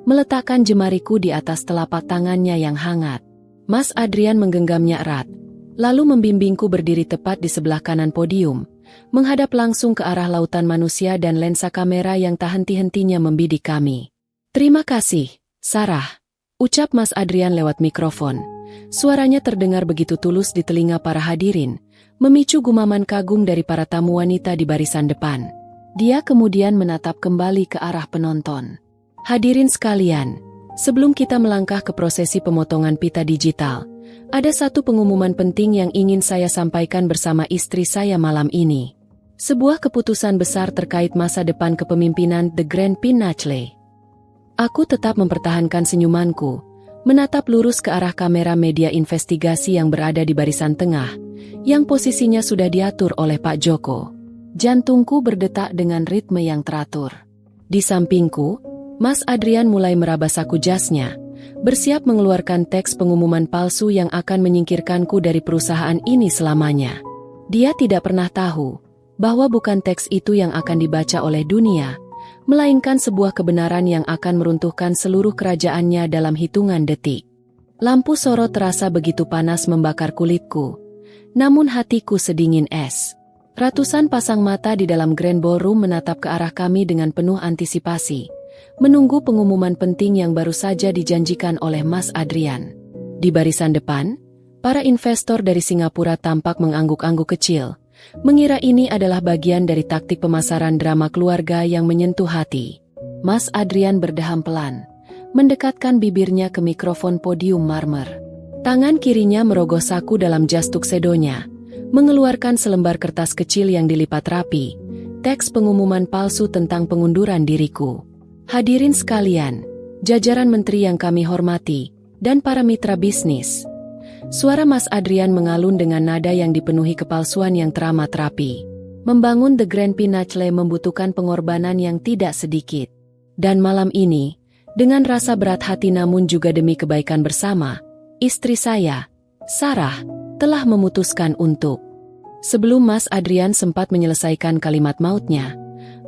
meletakkan jemariku di atas telapak tangannya yang hangat. Mas Adrian menggenggamnya erat, lalu membimbingku berdiri tepat di sebelah kanan podium, menghadap langsung ke arah lautan manusia dan lensa kamera yang tak henti-hentinya membidik kami. "Terima kasih, Sarah," ucap Mas Adrian lewat mikrofon. Suaranya terdengar begitu tulus di telinga para hadirin, memicu gumaman kagum dari para tamu wanita di barisan depan. Dia kemudian menatap kembali ke arah penonton. "Hadirin sekalian, sebelum kita melangkah ke prosesi pemotongan pita digital, ada satu pengumuman penting yang ingin saya sampaikan bersama istri saya malam ini. Sebuah keputusan besar terkait masa depan kepemimpinan The Grand Pinacle." Aku tetap mempertahankan senyumanku, menatap lurus ke arah kamera media investigasi yang berada di barisan tengah, yang posisinya sudah diatur oleh Pak Joko. Jantungku berdetak dengan ritme yang teratur. Di sampingku, Mas Adrian mulai meraba saku jasnya, bersiap mengeluarkan teks pengumuman palsu yang akan menyingkirkanku dari perusahaan ini selamanya. Dia tidak pernah tahu bahwa bukan teks itu yang akan dibaca oleh dunia, melainkan sebuah kebenaran yang akan meruntuhkan seluruh kerajaannya dalam hitungan detik. Lampu sorot terasa begitu panas membakar kulitku, namun hatiku sedingin es. Ratusan pasang mata di dalam Grand Ballroom menatap ke arah kami dengan penuh antisipasi, menunggu pengumuman penting yang baru saja dijanjikan oleh Mas Adrian. Di barisan depan, para investor dari Singapura tampak mengangguk-angguk kecil, mengira ini adalah bagian dari taktik pemasaran drama keluarga yang menyentuh hati. Mas Adrian berdeham pelan, mendekatkan bibirnya ke mikrofon podium marmer. Tangan kirinya merogoh saku dalam jas tuksedonya, mengeluarkan selembar kertas kecil yang dilipat rapi, teks pengumuman palsu tentang pengunduran diriku. "Hadirin sekalian, jajaran menteri yang kami hormati, dan para mitra bisnis." Suara Mas Adrian mengalun dengan nada yang dipenuhi kepalsuan yang teramat rapi. Membangun The Grand Pinacle membutuhkan pengorbanan yang tidak sedikit. Dan malam ini, dengan rasa berat hati namun juga demi kebaikan bersama, istri saya, Sarah, telah memutuskan untuk. Sebelum Mas Adrian sempat menyelesaikan kalimat mautnya,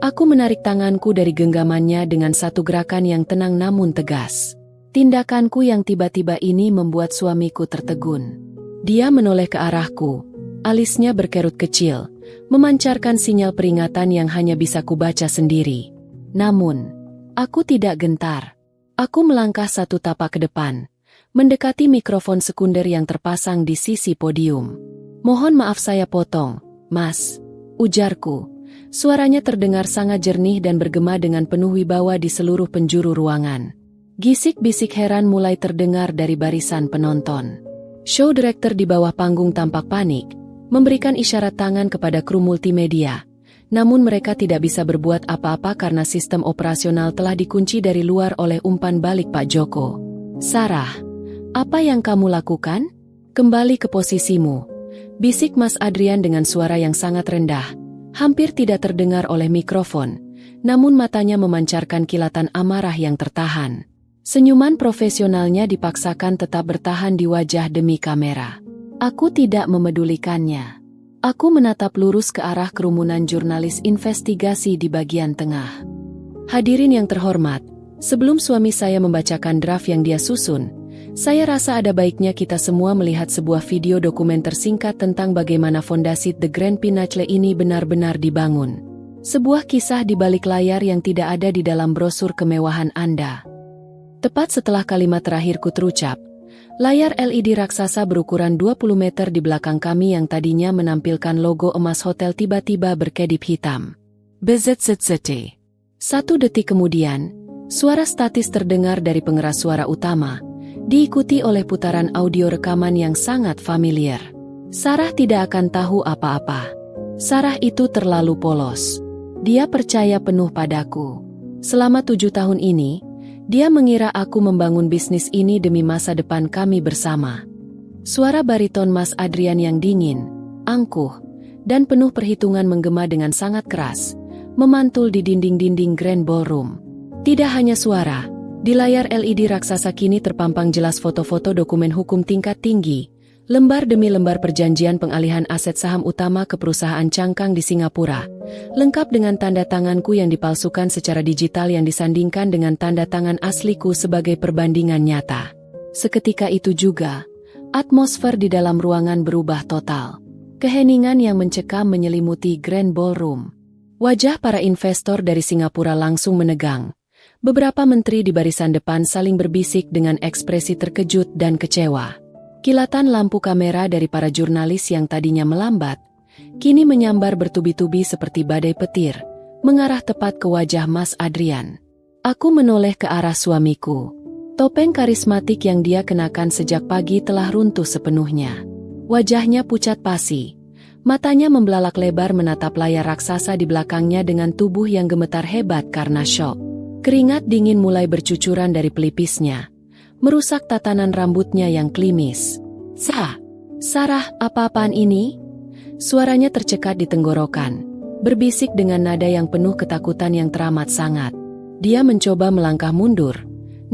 aku menarik tanganku dari genggamannya dengan satu gerakan yang tenang namun tegas. Tindakanku yang tiba-tiba ini membuat suamiku tertegun. Dia menoleh ke arahku, alisnya berkerut kecil, memancarkan sinyal peringatan yang hanya bisa kubaca sendiri. Namun, aku tidak gentar. Aku melangkah satu tapak ke depan, mendekati mikrofon sekunder yang terpasang di sisi podium. "Mohon maaf saya potong, Mas," ujarku. Suaranya terdengar sangat jernih dan bergema dengan penuh wibawa di seluruh penjuru ruangan. Gisik-bisik heran mulai terdengar dari barisan penonton. Show director di bawah panggung tampak panik, memberikan isyarat tangan kepada kru multimedia. Namun mereka tidak bisa berbuat apa-apa karena sistem operasional telah dikunci dari luar oleh umpan balik Pak Joko. "Sarah, apa yang kamu lakukan? Kembali ke posisimu," bisik Mas Adrian dengan suara yang sangat rendah, hampir tidak terdengar oleh mikrofon, namun matanya memancarkan kilatan amarah yang tertahan. Senyuman profesionalnya dipaksakan tetap bertahan di wajah demi kamera. Aku tidak memedulikannya. Aku menatap lurus ke arah kerumunan jurnalis investigasi di bagian tengah. "Hadirin yang terhormat, sebelum suami saya membacakan draft yang dia susun, saya rasa ada baiknya kita semua melihat sebuah video dokumenter singkat tentang bagaimana fondasi The Grand Pinacle ini benar-benar dibangun. Sebuah kisah di balik layar yang tidak ada di dalam brosur kemewahan Anda." Tepat setelah kalimat terakhirku terucap, layar LED raksasa berukuran 20 meter di belakang kami yang tadinya menampilkan logo emas hotel tiba-tiba berkedip hitam. BZZZT. 1 detik kemudian, suara statis terdengar dari pengeras suara utama, diikuti oleh putaran audio rekaman yang sangat familiar. Sarah tidak akan tahu apa-apa. Sarah itu terlalu polos. Dia percaya penuh padaku. Selama 7 tahun ini, dia mengira aku membangun bisnis ini demi masa depan kami bersama. Suara bariton Mas Adrian yang dingin, angkuh, dan penuh perhitungan menggema dengan sangat keras, memantul di dinding-dinding Grand Ballroom. Tidak hanya suara, di layar LED raksasa kini terpampang jelas foto-foto dokumen hukum tingkat tinggi, lembar demi lembar perjanjian pengalihan aset saham utama ke perusahaan cangkang di Singapura, lengkap dengan tanda tanganku yang dipalsukan secara digital yang disandingkan dengan tanda tangan asliku sebagai perbandingan nyata. Seketika itu juga, Atmosfer di dalam ruangan berubah total. Keheningan yang mencekam menyelimuti Grand Ballroom. Wajah para investor dari Singapura langsung menegang. Beberapa menteri di barisan depan saling berbisik dengan ekspresi terkejut dan kecewa. Kilatan lampu kamera dari para jurnalis yang tadinya melambat, kini menyambar bertubi-tubi seperti badai petir, mengarah tepat ke wajah Mas Adrian. Aku menoleh ke arah suamiku. Topeng karismatik yang dia kenakan sejak pagi telah runtuh sepenuhnya. Wajahnya pucat pasi. Matanya membelalak lebar menatap layar raksasa di belakangnya dengan tubuh yang gemetar hebat karena syok. Keringat dingin mulai bercucuran dari pelipisnya, merusak tatanan rambutnya yang klimis. Sarah, apa-apaan ini?" Suaranya tercekat di tenggorokan, berbisik dengan nada yang penuh ketakutan yang teramat sangat. Dia mencoba melangkah mundur,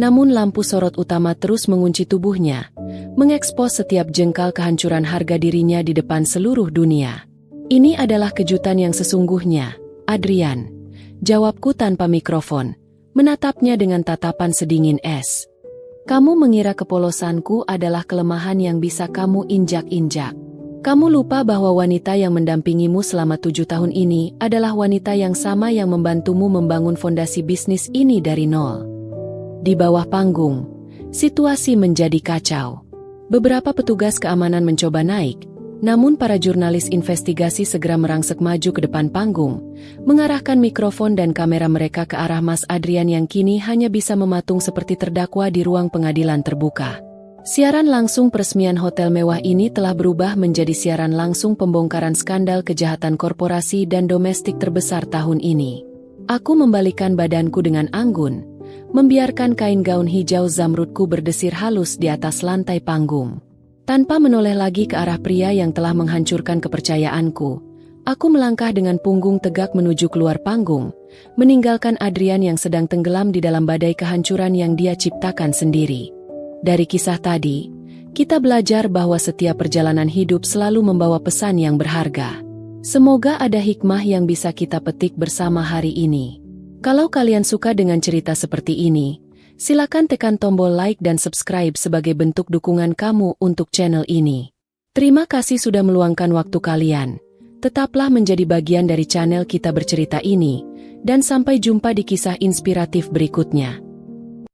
namun lampu sorot utama terus mengunci tubuhnya, mengekspos setiap jengkal kehancuran harga dirinya di depan seluruh dunia. "Ini adalah kejutan yang sesungguhnya, Adrian," jawabku tanpa mikrofon, menatapnya dengan tatapan sedingin es. "Kamu mengira kepolosanku adalah kelemahan yang bisa kamu injak-injak. Kamu lupa bahwa wanita yang mendampingimu selama 7 tahun ini adalah wanita yang sama yang membantumu membangun fondasi bisnis ini dari nol." Di bawah panggung, situasi menjadi kacau. Beberapa petugas keamanan mencoba naik, namun para jurnalis investigasi segera merangsek maju ke depan panggung, mengarahkan mikrofon dan kamera mereka ke arah Mas Adrian yang kini hanya bisa mematung seperti terdakwa di ruang pengadilan terbuka. Siaran langsung peresmian hotel mewah ini telah berubah menjadi siaran langsung pembongkaran skandal kejahatan korporasi dan domestik terbesar tahun ini. Aku membalikan badanku dengan anggun, membiarkan kain gaun hijau zamrudku berdesir halus di atas lantai panggung. Tanpa menoleh lagi ke arah pria yang telah menghancurkan kepercayaanku, aku melangkah dengan punggung tegak menuju keluar panggung, meninggalkan Adrian yang sedang tenggelam di dalam badai kehancuran yang dia ciptakan sendiri. Dari kisah tadi, kita belajar bahwa setiap perjalanan hidup selalu membawa pesan yang berharga. Semoga ada hikmah yang bisa kita petik bersama hari ini. Kalau kalian suka dengan cerita seperti ini, silakan tekan tombol like dan subscribe sebagai bentuk dukungan kamu untuk channel ini. Terima kasih sudah meluangkan waktu kalian. Tetaplah menjadi bagian dari channel Kita Bercerita ini, dan sampai jumpa di kisah inspiratif berikutnya.